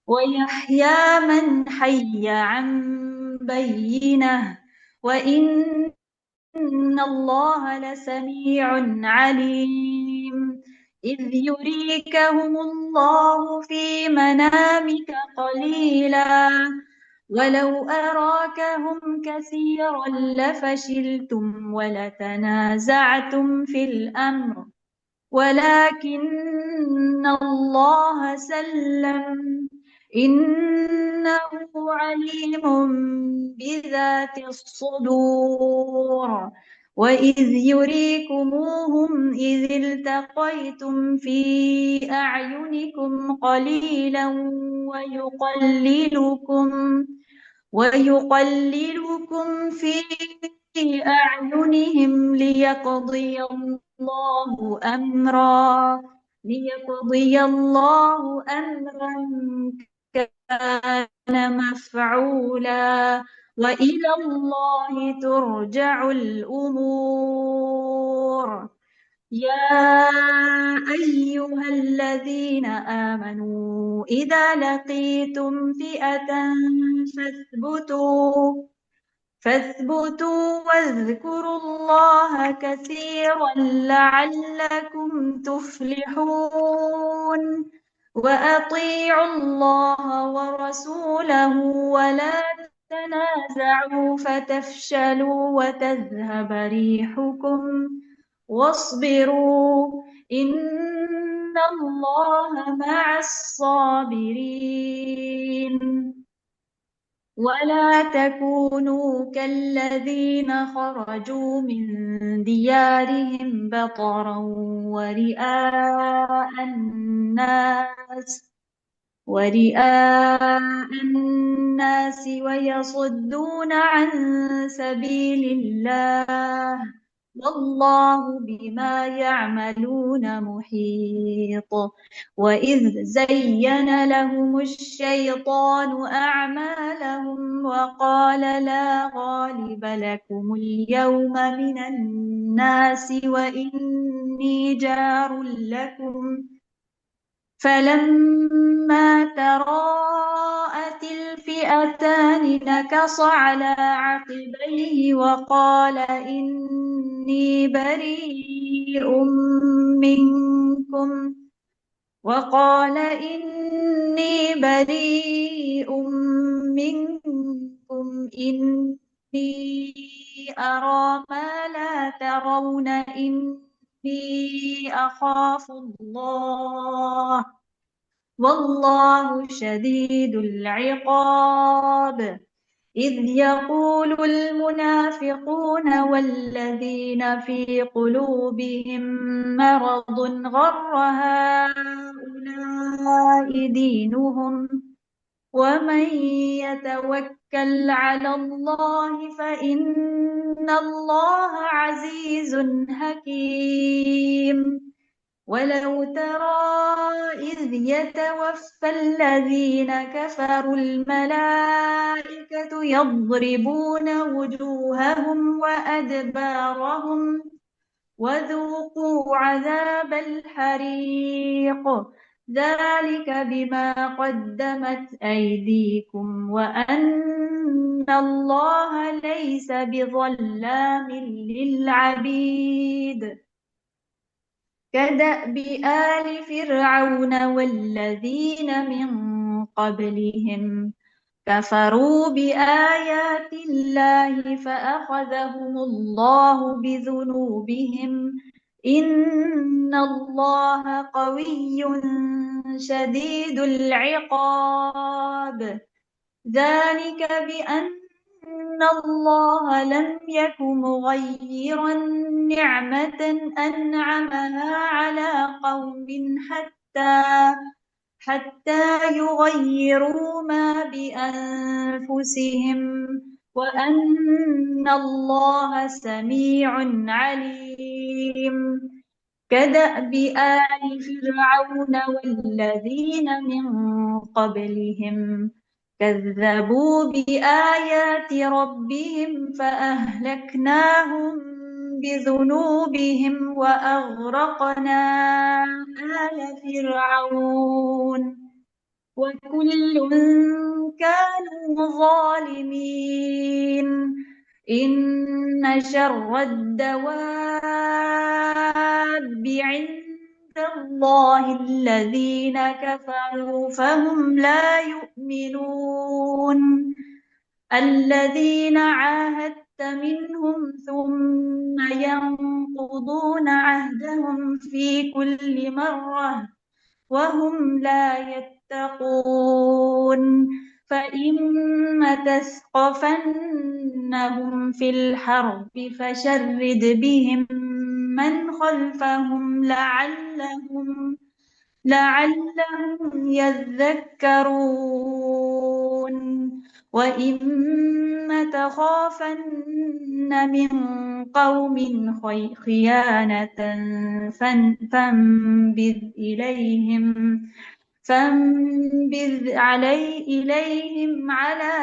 S1: ويحيى من حي عن بينة وإن الله لسميع عليم إذ يريكهم الله في منامك قليلا ولو أراكهم كثيرا لفشلتم ولتنازعتم في الأمر ولكن الله سلم إنه عليم بذات الصدور وإذ يريكموهم إذ التقيتم في أعينكم قليلا ويقللكم في أعينهم ليقضي الله أمرا كان مفعولا وإلى الله ترجع الأمور يا أيها الذين آمنوا إذا لقيتم فئة فاثبتوا واذكروا الله كثيرا لعلكم تفلحون وأطيعوا الله ورسوله ولا تنازعوا فتفشلوا وتذهب ريحكم واصبروا إن الله مع الصابرين ولا تكونوا كالذين خرجوا من ديارهم بطرا ورئاء الناس ويصدون عن سبيل الله والله بما يعملون محيط. وإذ زين لهم الشيطان أعمالهم وقال لا غالب لكم اليوم من الناس وإني جار لكم فلما تراءت الفئتان نكص على عقبيه وقال إني بريء منكم إني أرى ما لا ترون إني أخاف الله والله شديد العقاب. إذ يقول المنافقون والذين في قلوبهم مرض غر هؤلاء دينهم ومن يتوكل على الله فإن الله عزيز حكيم. ولو ترى إذ يتوفى الذين كفروا الملائكة يضربون وجوههم وأدبارهم وذوقوا عذاب الحريق ذلك بما قدمت أيديكم وأن الله ليس بظلام للعبيد. كدأب آل فرعون والذين من قبلهم كفروا بآيات الله فأخذهم الله بذنوبهم إن الله قوي شديد العقاب. ذلك بأن الله لم يك مغيرا نعمة أنعمها على قوم حتى يغيروا ما بأنفسهم وأن الله سميع عليم. كدأب آل فرعون والذين من قبلهم كذبوا بآيات ربهم فأهلكناهم بذنوبهم وأغرقنا آل فرعون وكل كانوا ظالمين. إن شر الدواب عند الله الذين كفروا فهم لا يؤمنون. الذين عاهدت منهم ثم ينقضون عهدهم في كل مرة وهم لا يتقون. فإما تثقفنهم في الحرب فشرد بهم من خلفهم لعلهم يذكرون. وإما تخافن من قوم خيانة فانبذ إليهم على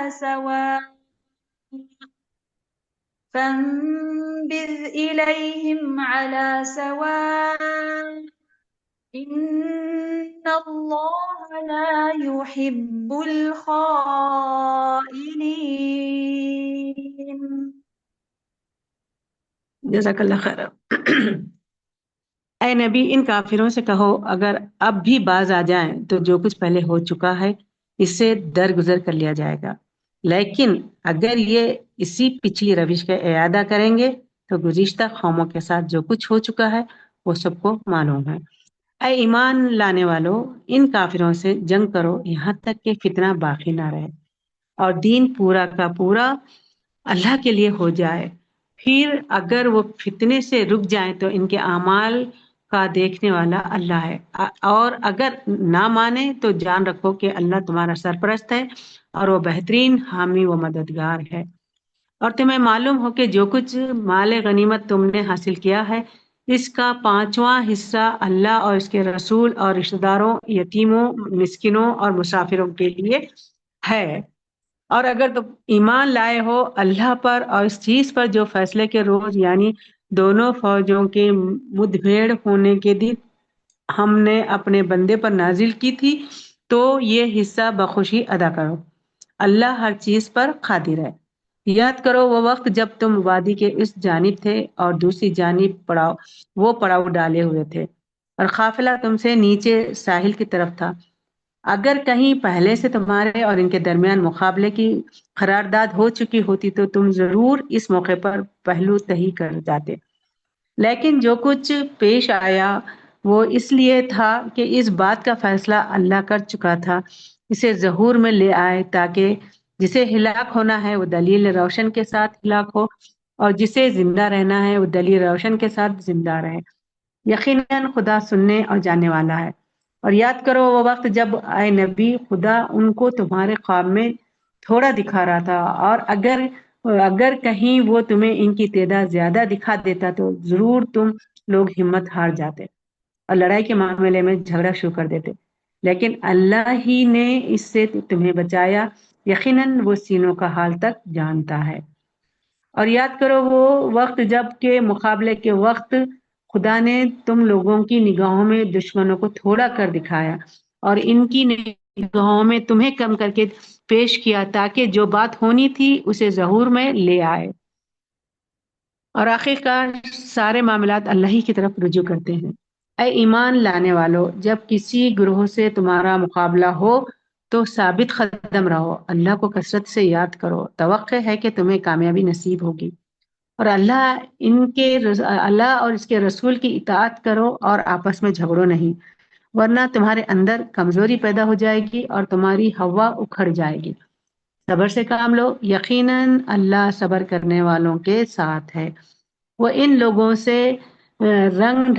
S1: سواء إن الله لا يحب الخائنين.
S2: جزاک اللہ خیر۔ اے نبی ان کافروں سے کہو اگر اب بھی باز آ جائیں تو جو کچھ پہلے ہو چکا ہے اس سے درگزر کر لیا جائے گا، لیکن اگر یہ اسی پچھلی روش کا اعادہ کریں گے تو گزشتہ قوموں کے ساتھ جو کچھ ہو چکا ہے وہ سب کو معلوم ہے۔ اے ایمان لانے والو ان کافروں سے جنگ کرو یہاں تک کہ فتنہ باقی نہ رہے، اور دین پورا کا پورا اللہ کے لیے ہو جائے. پھر اگر وہ فتنے سے رک جائیں تو ان کے اعمال کا دیکھنے والا اللہ ہے. اور اگر نہ مانے تو جان رکھو کہ اللہ تمہارا سرپرست ہے اور وہ بہترین حامی و مددگار ہے. اور تمہیں معلوم ہو کہ جو کچھ مال غنیمت تم نے حاصل کیا ہے اس کا 5واں حصہ اللہ اور اس کے رسول اور رشتہ داروں، یتیموں، مسکینوں اور مسافروں کے لیے ہے. اور اگر تم ایمان لائے ہو اللہ پر اور اس چیز پر جو فیصلے کے روز یعنی دونوں فوجوں کے مدبھیڑ ہونے کے دن ہم نے اپنے بندے پر نازل کی تھی، تو یہ حصہ بخوشی ادا کرو. اللہ ہر چیز پر قادر ہے. یاد کرو وہ وقت جب تم وادی کے اس جانب تھے اور دوسری جانب پڑاؤ ڈالے ہوئے تھے اور قافلہ تم سے نیچے ساحل کی طرف تھا. اگر کہیں پہلے سے تمہارے اور ان کے درمیان مقابلے کی قرارداد ہو چکی ہوتی تو تم ضرور اس موقع پر پہلو تہی کر جاتے. لیکن جو کچھ پیش آیا وہ اس لیے تھا کہ اس بات کا فیصلہ اللہ کر چکا تھا اسے ظہور میں لے آئے تاکہ جسے ہلاک ہونا ہے وہ دلیل روشن کے ساتھ ہلاک ہو اور جسے زندہ رہنا ہے وہ دلیل روشن کے ساتھ زندہ رہے. یقیناً خدا سننے اور جاننے والا ہے. اور یاد کرو وہ وقت جب اے نبی خدا ان کو تمہارے خواب میں تھوڑا دکھا رہا تھا اور اگر کہیں وہ تمہیں ان کی تعداد زیادہ دکھا دیتا تو ضرور تم لوگ ہمت ہار جاتے اور لڑائی کے معاملے میں جھگڑا شروع کر دیتے. لیکن اللہ ہی نے اس سے تمہیں بچایا. یقیناً وہ سینوں کا حال تک جانتا ہے. اور یاد کرو وہ وقت جب کے مقابلے کے وقت خدا نے تم لوگوں کی نگاہوں میں دشمنوں کو تھوڑا کر دکھایا اور ان کی نگاہوں میں تمہیں کم کر کے پیش کیا تاکہ جو بات ہونی تھی اسے ظہور میں لے آئے. اور آخرکار سارے معاملات اللہ ہی کی طرف رجوع کرتے ہیں. اے ایمان لانے والو جب کسی گروہ سے تمہارا مقابلہ ہو تو ثابت قدم رہو. اللہ کو کثرت سے یاد کرو. توقع ہے کہ تمہیں کامیابی نصیب ہوگی. اور اللہ اور اس کے رسول کی اطاعت کرو اور آپس میں جھگڑو نہیں ورنہ تمہارے اندر کمزوری پیدا ہو جائے گی اور تمہاری ہوا اکھڑ جائے گی. صبر سے کام لو. یقیناً اللہ صبر کرنے والوں کے ساتھ ہے. وہ ان لوگوں کے رنگ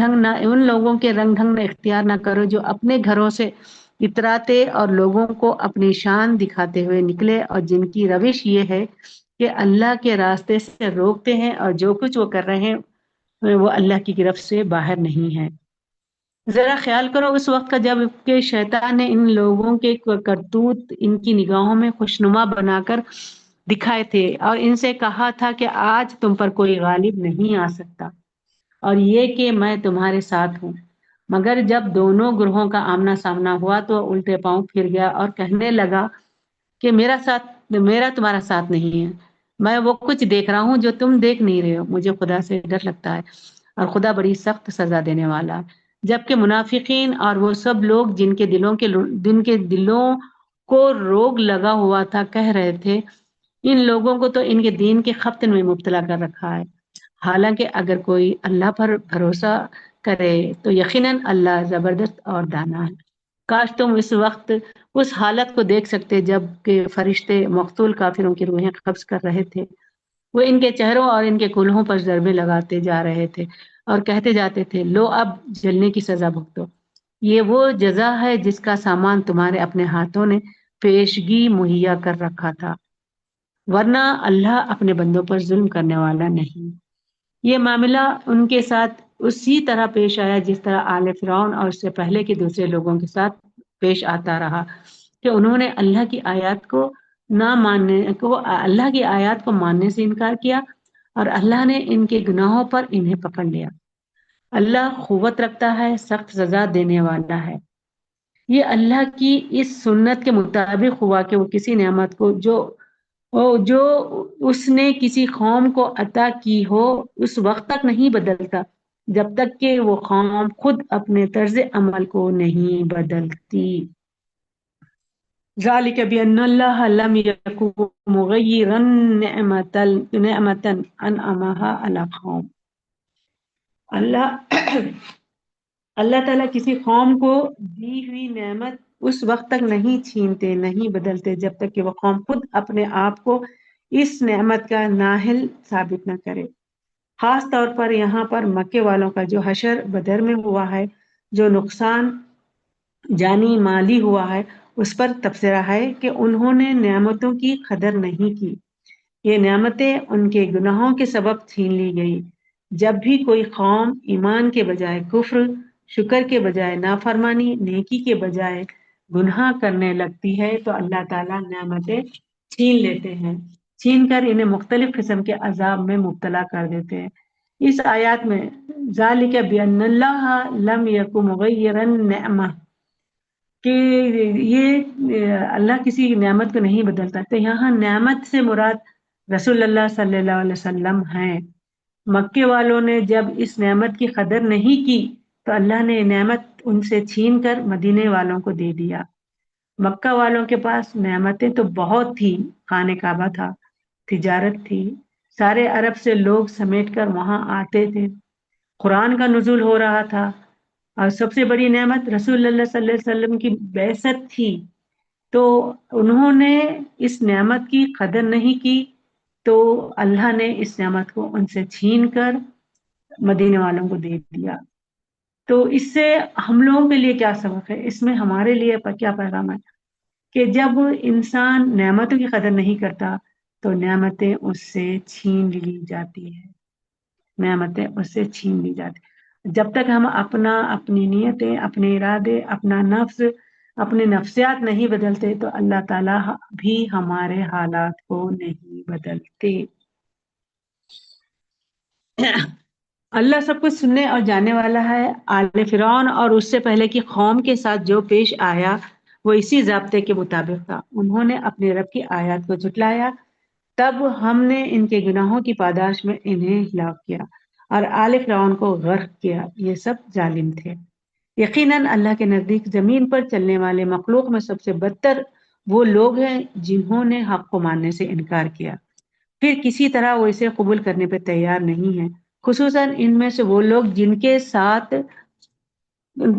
S2: ڈھنگ نہ اختیار نہ کرو جو اپنے گھروں سے اتراتے اور لوگوں کو اپنی شان دکھاتے ہوئے نکلے اور جن کی روش یہ ہے کہ اللہ کے راستے سے روکتے ہیں اور جو کچھ وہ کر رہے ہیں وہ اللہ کی گرفت سے باہر نہیں ہے. ذرا خیال کرو اس وقت کا جب کہ شیطان نے ان لوگوں کے کرتوت ان کی نگاہوں میں خوشنما بنا کر دکھائے تھے اور ان سے کہا تھا کہ آج تم پر کوئی غالب نہیں آ سکتا اور یہ کہ میں تمہارے ساتھ ہوں. مگر جب دونوں گروہوں کا آمنا سامنا ہوا تو الٹے پاؤں پھر گیا اور کہنے لگا کہ میرا تمہارا ساتھ نہیں ہے. میں وہ کچھ دیکھ رہا ہوں جو تم دیکھ نہیں رہے ہو. مجھے خدا سے ڈر لگتا ہے اور خدا بڑی سخت سزا دینے والا ہے. جبکہ منافقین اور وہ سب لوگ جن کے دلوں کو روگ لگا ہوا تھا کہہ رہے تھے ان لوگوں کو تو ان کے دین کے خفتن میں مبتلا کر رکھا ہے. حالانکہ اگر کوئی اللہ پر بھروسہ کرے تو یقیناً اللہ زبردست اور دانا ہے. کاش تم اس وقت اس حالت کو دیکھ سکتے جب کہ فرشتے مقتول کافروں کی روحیں قبض کر رہے تھے. وہ ان کے چہروں اور ان کے کولہوں پر ضربے لگاتے جا رہے تھے اور کہتے جاتے تھے لو اب جلنے کی سزا بھگتو. یہ وہ جزا ہے جس کا سامان تمہارے اپنے ہاتھوں نے پیشگی مہیا کر رکھا تھا ورنہ اللہ اپنے بندوں پر ظلم کرنے والا نہیں. یہ معاملہ ان کے ساتھ اسی طرح پیش آیا جس طرح آل فرعون اور اس سے پہلے کے دوسرے لوگوں کے ساتھ پیش آتا رہا کہ انہوں نے اللہ کی آیات کو ماننے سے انکار کیا اور اللہ نے ان کے گناہوں پر انہیں پکڑ لیا. اللہ قوت رکھتا ہے، سخت سزا دینے والا ہے. یہ اللہ کی اس سنت کے مطابق ہوا کہ وہ کسی نعمت کو جو اس نے کسی قوم کو عطا کی ہو اس وقت تک نہیں بدلتا جب تک کہ وہ قوم خود اپنے طرز عمل کو نہیں بدلتی. ذالک بأن اللہ لم یکن مغیرا نعمۃ انعمها علی قوم. اللہ تعالیٰ کسی قوم کو دی ہوئی نعمت اس وقت تک نہیں چھینتے نہیں بدلتے جب تک کہ وہ قوم خود اپنے آپ کو اس نعمت کا نااہل ثابت نہ کرے۔ خاص طور پر یہاں پر مکے والوں کا جو حشر بدر میں ہوا ہے، جو نقصان جانی مالی ہوا ہے، اس پر تبصرہ ہے کہ انہوں نے نعمتوں کی قدر نہیں کی۔ یہ نعمتیں ان کے گناہوں کے سبب چھین لی گئی۔ جب بھی کوئی قوم ایمان کے بجائے کفر، شکر کے بجائے نافرمانی، نیکی کے بجائے گناہ کرنے لگتی ہے تو اللہ تعالیٰ نعمتیں چھین لیتے ہیں، چھین کر انہیں مختلف قسم کے عذاب میں مبتلا کر دیتے ہیں۔ اس آیات میں ذالک بأن اللہ لم یک مغیرا نعمہ کہ یہ اللہ کسی نعمت کو نہیں بدلتا، تو یہاں نعمت سے مراد رسول اللہ صلی اللہ علیہ وسلم ہیں۔ مکے والوں نے جب اس نعمت کی قدر نہیں کی تو اللہ نے یہ نعمت ان سے چھین کر مدینے والوں کو دے دیا۔ مکہ والوں کے پاس نعمتیں تو بہت تھی، خانہ کعبہ تھا، تجارت تھی، سارے عرب سے لوگ سمیٹ کر وہاں آتے تھے، قرآن کا نزول ہو رہا تھا، اور سب سے بڑی نعمت رسول اللہ صلی اللہ علیہ وسلم کی بعثت تھی۔ تو انہوں نے اس نعمت کی قدر نہیں کی تو اللہ نے اس نعمت کو ان سے چھین کر مدینے والوں کو دے دیا۔ تو اس سے ہم لوگوں کے لیے کیا سبق ہے، اس میں ہمارے لیے کیا پیغام ہے کہ جب انسان نعمتوں کی قدر نہیں کرتا تو نعمتیں اس سے چھین لی جاتی ہیں، نعمتیں اس سے چھین لی جاتی ہیں۔ جب تک ہم اپنی نیتیں، اپنے ارادے، اپنا نفس، اپنے نفسیات نہیں بدلتے تو اللہ تعالیٰ بھی ہمارے حالات کو نہیں بدلتے۔ اللہ سب کچھ سننے اور جاننے والا ہے۔ آل فرعون اور اس سے پہلے کی قوم کے ساتھ جو پیش آیا وہ اسی ضابطے کے مطابق تھا۔ انہوں نے اپنے رب کی آیات کو جھٹلایا، تب ہم نے ان کے گناہوں کی پاداش میں انہیں ہلاک کیا اور آل فرعون کو غرق کیا، یہ سب ظالم تھے۔ یقیناً اللہ کے نزدیک زمین پر چلنے والے مخلوق میں سب سے بدتر وہ لوگ ہیں جنہوں نے حق کو ماننے سے انکار کیا، پھر کسی طرح وہ اسے قبول کرنے پہ تیار نہیں ہیں، خصوصاً ان میں سے وہ لوگ جن کے ساتھ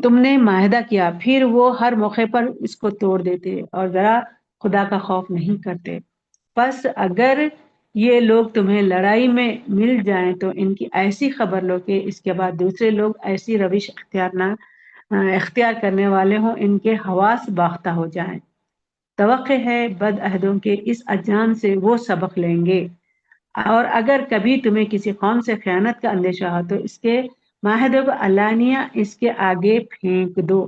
S2: تم نے معاہدہ کیا، پھر وہ ہر موقع پر اس کو توڑ دیتے اور ذرا خدا کا خوف نہیں کرتے۔ پس اگر یہ لوگ تمہیں لڑائی میں مل جائیں تو ان کی ایسی خبر لو کہ اس کے بعد دوسرے لوگ ایسی روش اختیار کرنے والے ہوں ان کے حواس باختہ ہو جائیں۔ توقع ہے بد عہدوں کے اس انجام سے وہ سبق لیں گے، اور اگر کبھی تمہیں کسی قوم سے خیانت کا اندیشہ ہو تو اس کے معاہدے کو علانیہ اس کے آگے پھینک دو،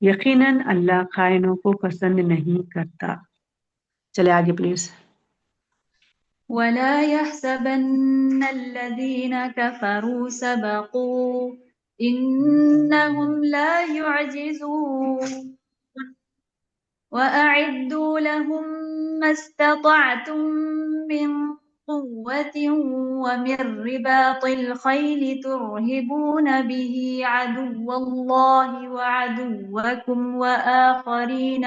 S2: یقیناً اللہ خائنوں کو پسند نہیں کرتا۔ چلے آگے پلیز۔
S1: ولا يحسبن الذين كفروا سبقوا إنهم لا يعجزون وأعدوا لهم ما استطعتم من قوة ومن رباط الخيل ترهبون به عدو الله وعدوكم وآخرين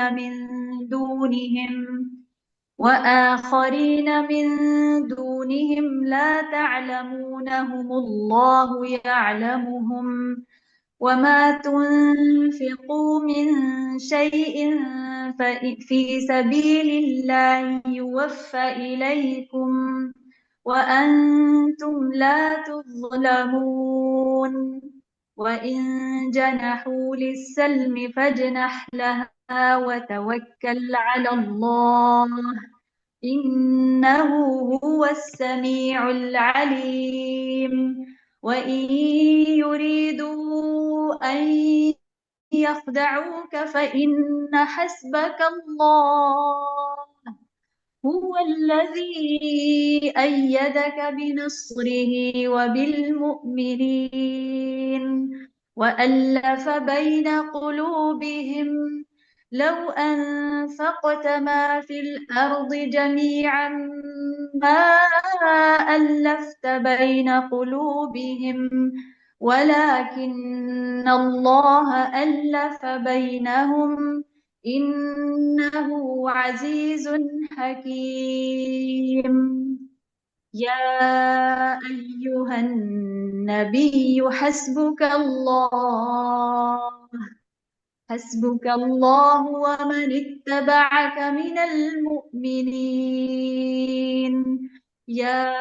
S1: من دونهم لا تعلمونهم الله يعلمهم وما تنفقوا من شيء في سبيل الله يوفى إليكم وأنتم لا تظلمون وإن جنحوا للسلم فاجنح لها وتوكل على الله إنه هو السميع العليم وإن يريدوا أن يخدعوك فإن حسبك الله هو الذي أيدك بنصره وبالمؤمنين وألف بين قلوبهم لو أنفقت ما في الأرض جميعا ما ألفت بين قلوبهم ولكن الله ألف بينهم إنه عزيز حكيم يا أيها النبي حسبك الله حسبك الله ومن اتبعك من المؤمنين يا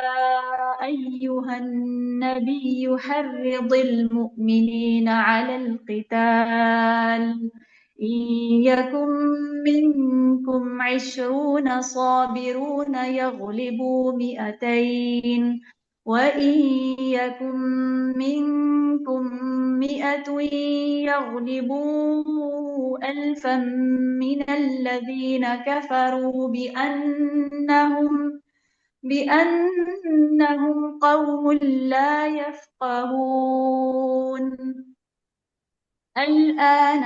S1: أيها النبي حرض المؤمنين على القتال إن يكن منكم 20 صابرون يغلبوا 200 وإن يكن منكم 100 يغلبوا 1000 من الذين كفروا بأنهم قوم لا يفقهون الآن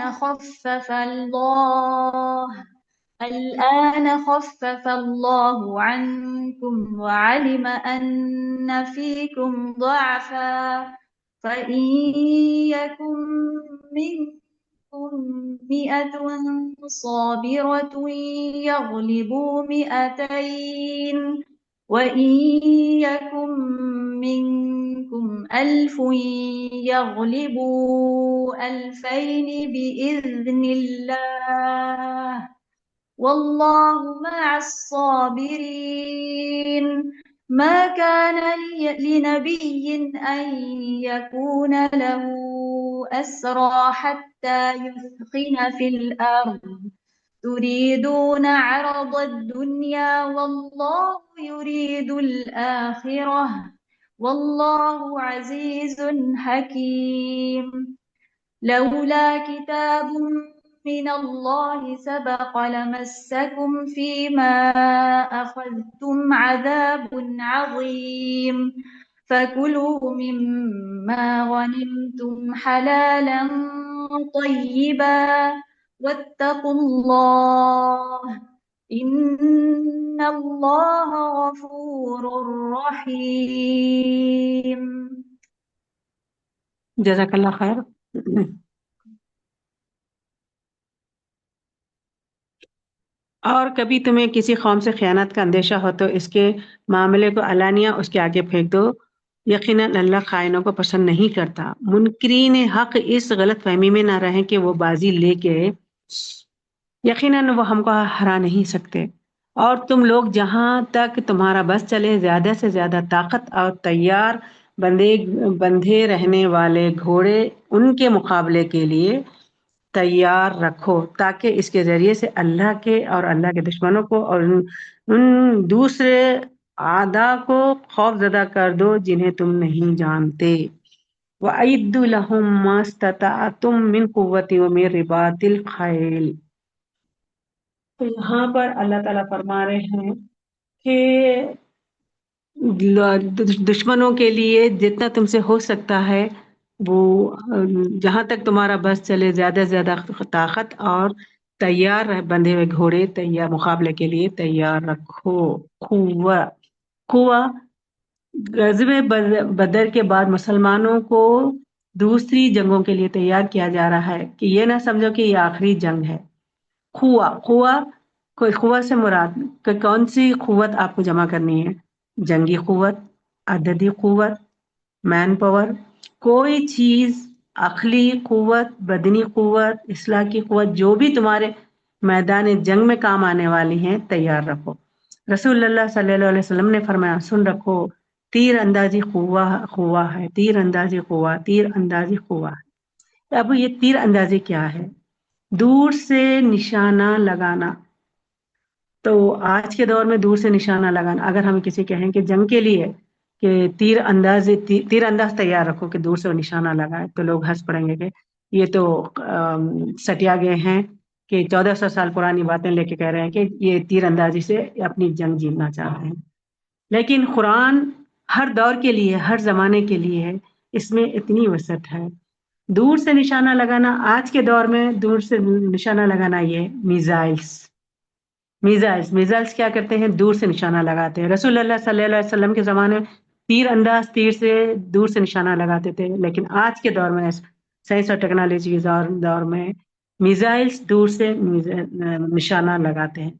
S1: خفف الله عنكم وعلم أن فيكم ضعفا فإن يكن منكم 100 صابرة يغلبوا 200 وإن يكن منكم 1000 يغلبوا 2000 بإذن الله والله مع الصابرين ما كان لنبي أن يكون له أسرى حتى يثخن في الأرض تريدون عرض الدنيا والله يريد الآخرة والله عزيز حكيم لولا كتاب من الله سبق لمسكم فيما أخذتم عذاب عظيم فكلوا مما غنمتم حلالا طيبا واتقوا الله إن الله غفور رحيم
S2: جزاک اللہ خیر. اور کبھی تمہیں کسی قوم سے خیانت کا اندیشہ ہو تو اس کے معاملے کو علانیہ اس کے آگے پھینک دو. یقیناً اللہ خائنوں کو پسند نہیں کرتا. منکرین حق اس غلط فہمی میں نہ رہیں کہ وہ بازی لے کے یقیناً وہ ہم کو ہرا نہیں سکتے. اور تم لوگ جہاں تک تمہارا بس چلے زیادہ سے زیادہ طاقت اور تیار بندھے رہنے والے گھوڑے ان کے مقابلے کے لیے تیار رکھو تاکہ اس کے ذریعے سے اللہ کے اور اللہ کے دشمنوں کو اور ان دوسرے اعداء کو خوف زدہ کر دو جنہیں تم نہیں جانتے. وَأَعِدُّوا لَهُم مَّا اسْتَطَعْتُم مِّن قُوَّةٍ وَمِن رِّبَاطِ الْخَيْلِ. تو یہاں پر اللہ تعالیٰ فرما رہے ہیں کہ دشمنوں کے لیے جتنا تم سے ہو سکتا ہے وہ جہاں تک تمہارا بس چلے زیادہ سے زیادہ طاقت اور تیار بندھے ہوئے گھوڑے تیار مقابلے کے لیے تیار رکھو. قوہ غزوہ بدر کے بعد مسلمانوں کو دوسری جنگوں کے لیے تیار کیا جا رہا ہے کہ یہ نہ سمجھو کہ یہ آخری جنگ ہے. قوہ سے مراد کہ کون سی قوت آپ کو جمع کرنی ہے؟ جنگی قوت، عددی قوت، مین پاور، کوئی چیز، عقلی قوت، بدنی قوت، اصلاح کی قوت، جو بھی تمہارے میدان جنگ میں کام آنے والی ہیں تیار رکھو. رسول اللہ صلی اللہ علیہ وسلم نے فرمایا سن رکھو تیر اندازی قوہ ہے، تیر اندازی قوہ ہے. اب یہ تیر اندازی کیا ہے؟ دور سے نشانہ لگانا. تو آج کے دور میں دور سے نشانہ لگانا، اگر ہم کسی کہیں کہ جنگ کے لیے کہ تیر انداز تیار رکھو کہ دور سے وہ نشانہ لگائے تو لوگ ہنس پڑیں گے کہ یہ تو سٹیا گئے ہیں کہ 1400 سال پرانی باتیں لے کے کہہ رہے ہیں کہ یہ تیر اندازی سے اپنی جنگ جیتنا چاہ رہے ہیں. لیکن قرآن ہر دور کے لیے، ہر زمانے کے لیے ہے، اس میں اتنی وسعت ہے. دور سے نشانہ لگانا، آج کے دور میں دور سے نشانہ لگانا یہ میزائلز کیا کرتے ہیں؟ دور سے نشانہ لگاتے ہیں. رسول اللہ صلی اللہ علیہ وسلم کے زمانے میں تیر سے دور سے نشانہ لگاتے تھے، لیکن آج کے دور میں سائنس اور ٹیکنالوجی کے دور میں میزائلز دور سے نشانہ لگاتے ہیں.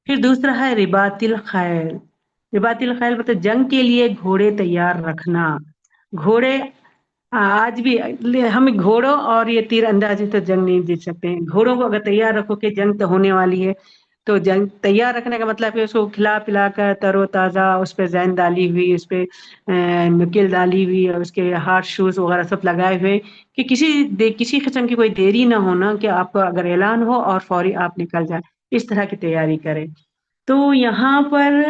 S2: پھر دوسرا ہے رباط الخیل. مطلب جنگ کے لیے گھوڑے تیار رکھنا. گھوڑے آج بھی ہم گھوڑوں اور یہ تیر اندازی تو جنگ نہیں جیت سکتے ہیں. گھوڑوں کو اگر تیار رکھو کہ جنگ تو ہونے والی ہے، تو جنگ تیار رکھنے کا مطلب ہے اس کو کھلا پلا کر تر و تازہ، اس پہ زین ڈالی ہوئی، اس پہ نکل ڈالی ہوئی، اور اس کے ہارڈ شوز وغیرہ سب لگائے ہوئے کہ کسی قسم کی کوئی دیری نہ ہونا کہ آپ کو اگر اعلان ہو اور فوری آپ نکل جائیں، اس طرح کی تیاری کریں. تو یہاں پر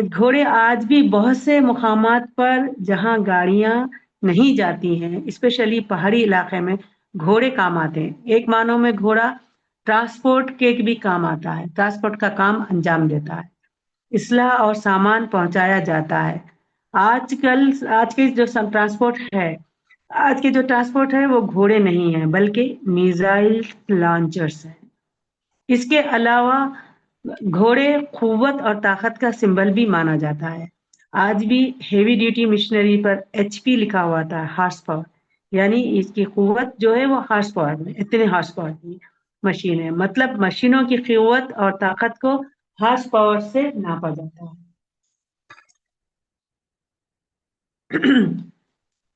S2: گھوڑے آج بھی بہت سے مقامات پر جہاں گاڑیاں نہیں جاتی ہیں، اسپیشلی پہاڑی علاقے میں گھوڑے کام آتے ہیں. ایک معنوں میں گھوڑا ٹرانسپورٹ کے بھی کام آتا ہے، ٹرانسپورٹ کا کام انجام دیتا ہے، اصلاح اور سامان پہنچایا جاتا ہے. آج کے جو ٹرانسپورٹ ہے، آج کے جو ٹرانسپورٹ ہے وہ گھوڑے نہیں ہیں بلکہ میزائل لانچرز ہیں. اس کے علاوہ گھوڑے قوت اور طاقت کا سمبل بھی مانا جاتا ہے. آج بھی ہیوی ڈیوٹی مشنری پر ایچ پی لکھا ہوا تھا، ہارس پاور، یعنی اس کی قوت جو ہے وہ ہارس پاور میں، اتنے ہارس پاور کی مشین ہے. مطلب مشینوں کی قوت اور طاقت کو ہارس پاور سے ناپا جاتا ہے.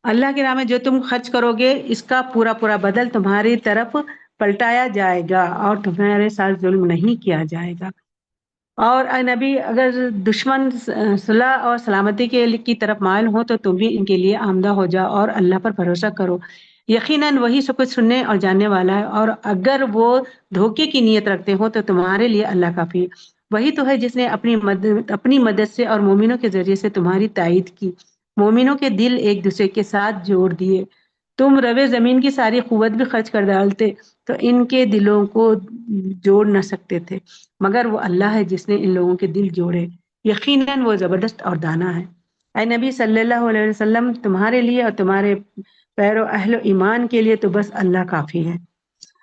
S2: اللہ کے راہ میں جو تم خرچ کرو گے اس کا پورا بدل تمہاری طرف پلٹایا جائے گا اور تمہارے ساتھ ظلم نہیں کیا جائے گا. اور اے نبی، اگر دشمن صلح اور سلامتی کی طرف مائل ہو تو تم بھی ان کے لیے آمدہ ہو جاؤ اور اللہ پر بھروسہ کرو. یقیناً وہی سب کچھ سننے اور جاننے والا ہے. اور اگر وہ دھوکے کی نیت رکھتے ہو تو تمہارے لیے اللہ کافی ہے. وہی تو ہے جس نے اپنی مدد سے اور مومنوں کے ذریعے سے تمہاری تائید کی. مومنوں کے دل ایک دوسرے کے ساتھ جوڑ دیے. تم روے زمین کی ساری قوت بھی خرچ کر ڈالتے تو ان کے دلوں کو جوڑ نہ سکتے تھے، مگر وہ اللہ ہے جس نے ان لوگوں کے دل جوڑے. یقیناً وہ زبردست اور دانا ہے. اے نبی صلی اللہ علیہ وسلم، تمہارے لیے اور تمہارے پیرو اہل ایمان کے لیے تو بس اللہ کافی ہے.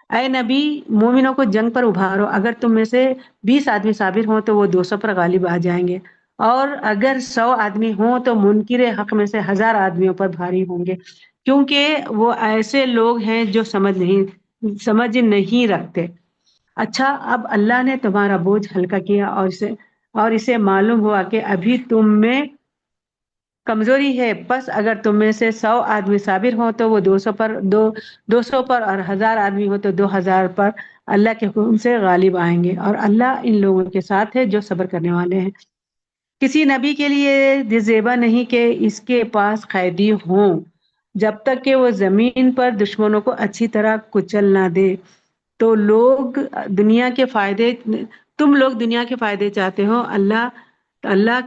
S2: اے نبی، مومنوں کو جنگ پر ابھارو. اگر تم میں سے 20 آدمی صابر ہوں تو وہ 200 پر غالب آ جائیں گے، اور اگر 100 آدمی ہوں تو منکر حق میں سے 1000 آدمیوں پر بھاری ہوں گے، کیونکہ وہ ایسے لوگ ہیں جو سمجھ نہیں رکھتے. اچھا، اب اللہ نے تمہارا بوجھ ہلکا کیا اور اسے معلوم ہوا کہ ابھی تم میں کمزوری ہے. پس اگر تم میں سے 100 آدمی صابر ہوں تو وہ 200 پر اور 1000 آدمی ہو تو 2000 پر اللہ کے حکم سے غالب آئیں گے، اور اللہ ان لوگوں کے ساتھ ہے جو صبر کرنے والے ہیں. کسی نبی کے لیے زیبا نہیں کہ اس کے پاس قیدی ہوں جب تک کہ وہ زمین پر دشمنوں کو اچھی طرح کچل نہ دے. تو تم لوگ دنیا کے فائدے چاہتے ہو. اللہ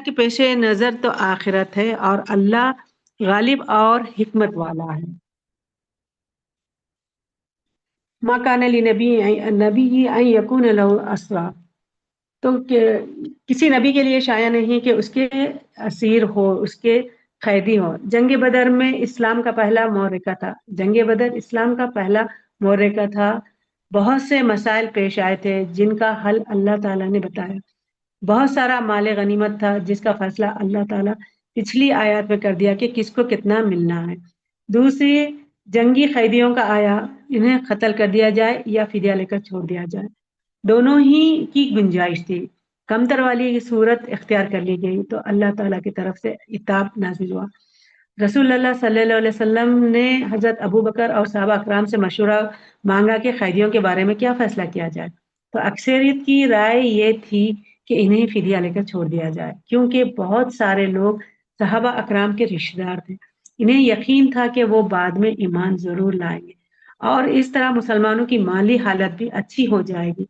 S2: کے پیش نظر تو آخرت ہے، اور اللہ غالب اور حکمت والا ہے. ما کان لنبی ان یکون لہ اسرا، تو کسی نبی کے لیے شایع نہیں کہ اس کے اسیر ہو، اس کے قیدی ہو. جنگ بدر میں اسلام کا پہلا معرکہ تھا. بہت سے مسائل پیش آئے تھے جن کا حل اللہ تعالیٰ نے بتایا. بہت سارا مال غنیمت تھا جس کا فیصلہ اللہ تعالیٰ پچھلی آیات میں کر دیا کہ کس کو کتنا ملنا ہے. دوسری، جنگی قیدیوں کا آیا، انہیں قتل کر دیا جائے یا فدیہ لے کر چھوڑ دیا جائے. دونوں ہی کی گنجائش تھی. کمتر والی صورت اختیار کر لی گئی تو اللہ تعالیٰ کی طرف سے عتاب نازل ہوا. رسول اللہ صلی اللہ علیہ وسلم نے حضرت ابو بکر اور صحابہ اکرام سے مشورہ مانگا کہ قیدیوں کے بارے میں کیا فیصلہ کیا جائے. تو اکثریت کی رائے یہ تھی کہ انہیں فدیہ لے کر چھوڑ دیا جائے، کیونکہ بہت سارے لوگ صحابہ اکرام کے رشتہ دار تھے. انہیں یقین تھا کہ وہ بعد میں ایمان ضرور لائیں گے اور اس طرح مسلمانوں کی مالی حالت بھی اچھی ہو جائے گی.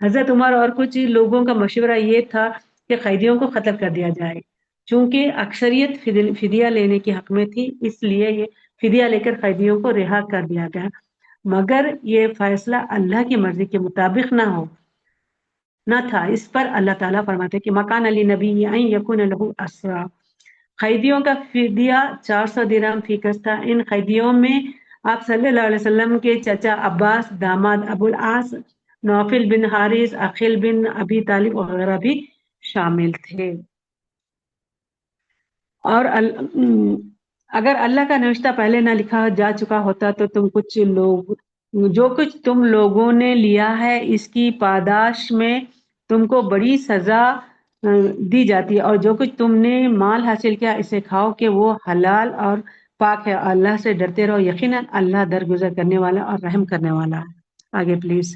S2: حضرت عمر اور کچھ لوگوں کا مشورہ یہ تھا کہ قیدیوں کو قتل کر دیا جائے. چونکہ اکثریت فدیہ لینے کے حق میں تھی، اس لیے یہ فدیہ لے کر قیدیوں کو رہا کر دیا گیا، مگر یہ فیصلہ اللہ کی مرضی کے مطابق نہ تھا. اس پر اللہ تعالیٰ فرماتے کہ مکان علی نبی ان یکون لہ اسرا. قیدیوں کا فدیہ 400 درہم فی کس تھا. ان قیدیوں میں آپ صلی اللہ علیہ وسلم کے چچا عباس، داماد ابو العاص، نوفل بن حارث، عقیل بن ابی طالب وغیرہ بھی شامل تھے. اور اگر اللہ کا نوشتہ پہلے نہ لکھا جا چکا ہوتا تو جو کچھ تم لوگوں نے لیا ہے اس کی پاداش میں تم کو بڑی سزا دی جاتی ہے، اور جو کچھ تم نے مال حاصل کیا اسے کھاؤ کہ وہ حلال اور پاک ہے، اللہ سے ڈرتے رہو، یقیناً اللہ درگزر کرنے والا اور رحم کرنے والا ہے۔ آگے پلیز۔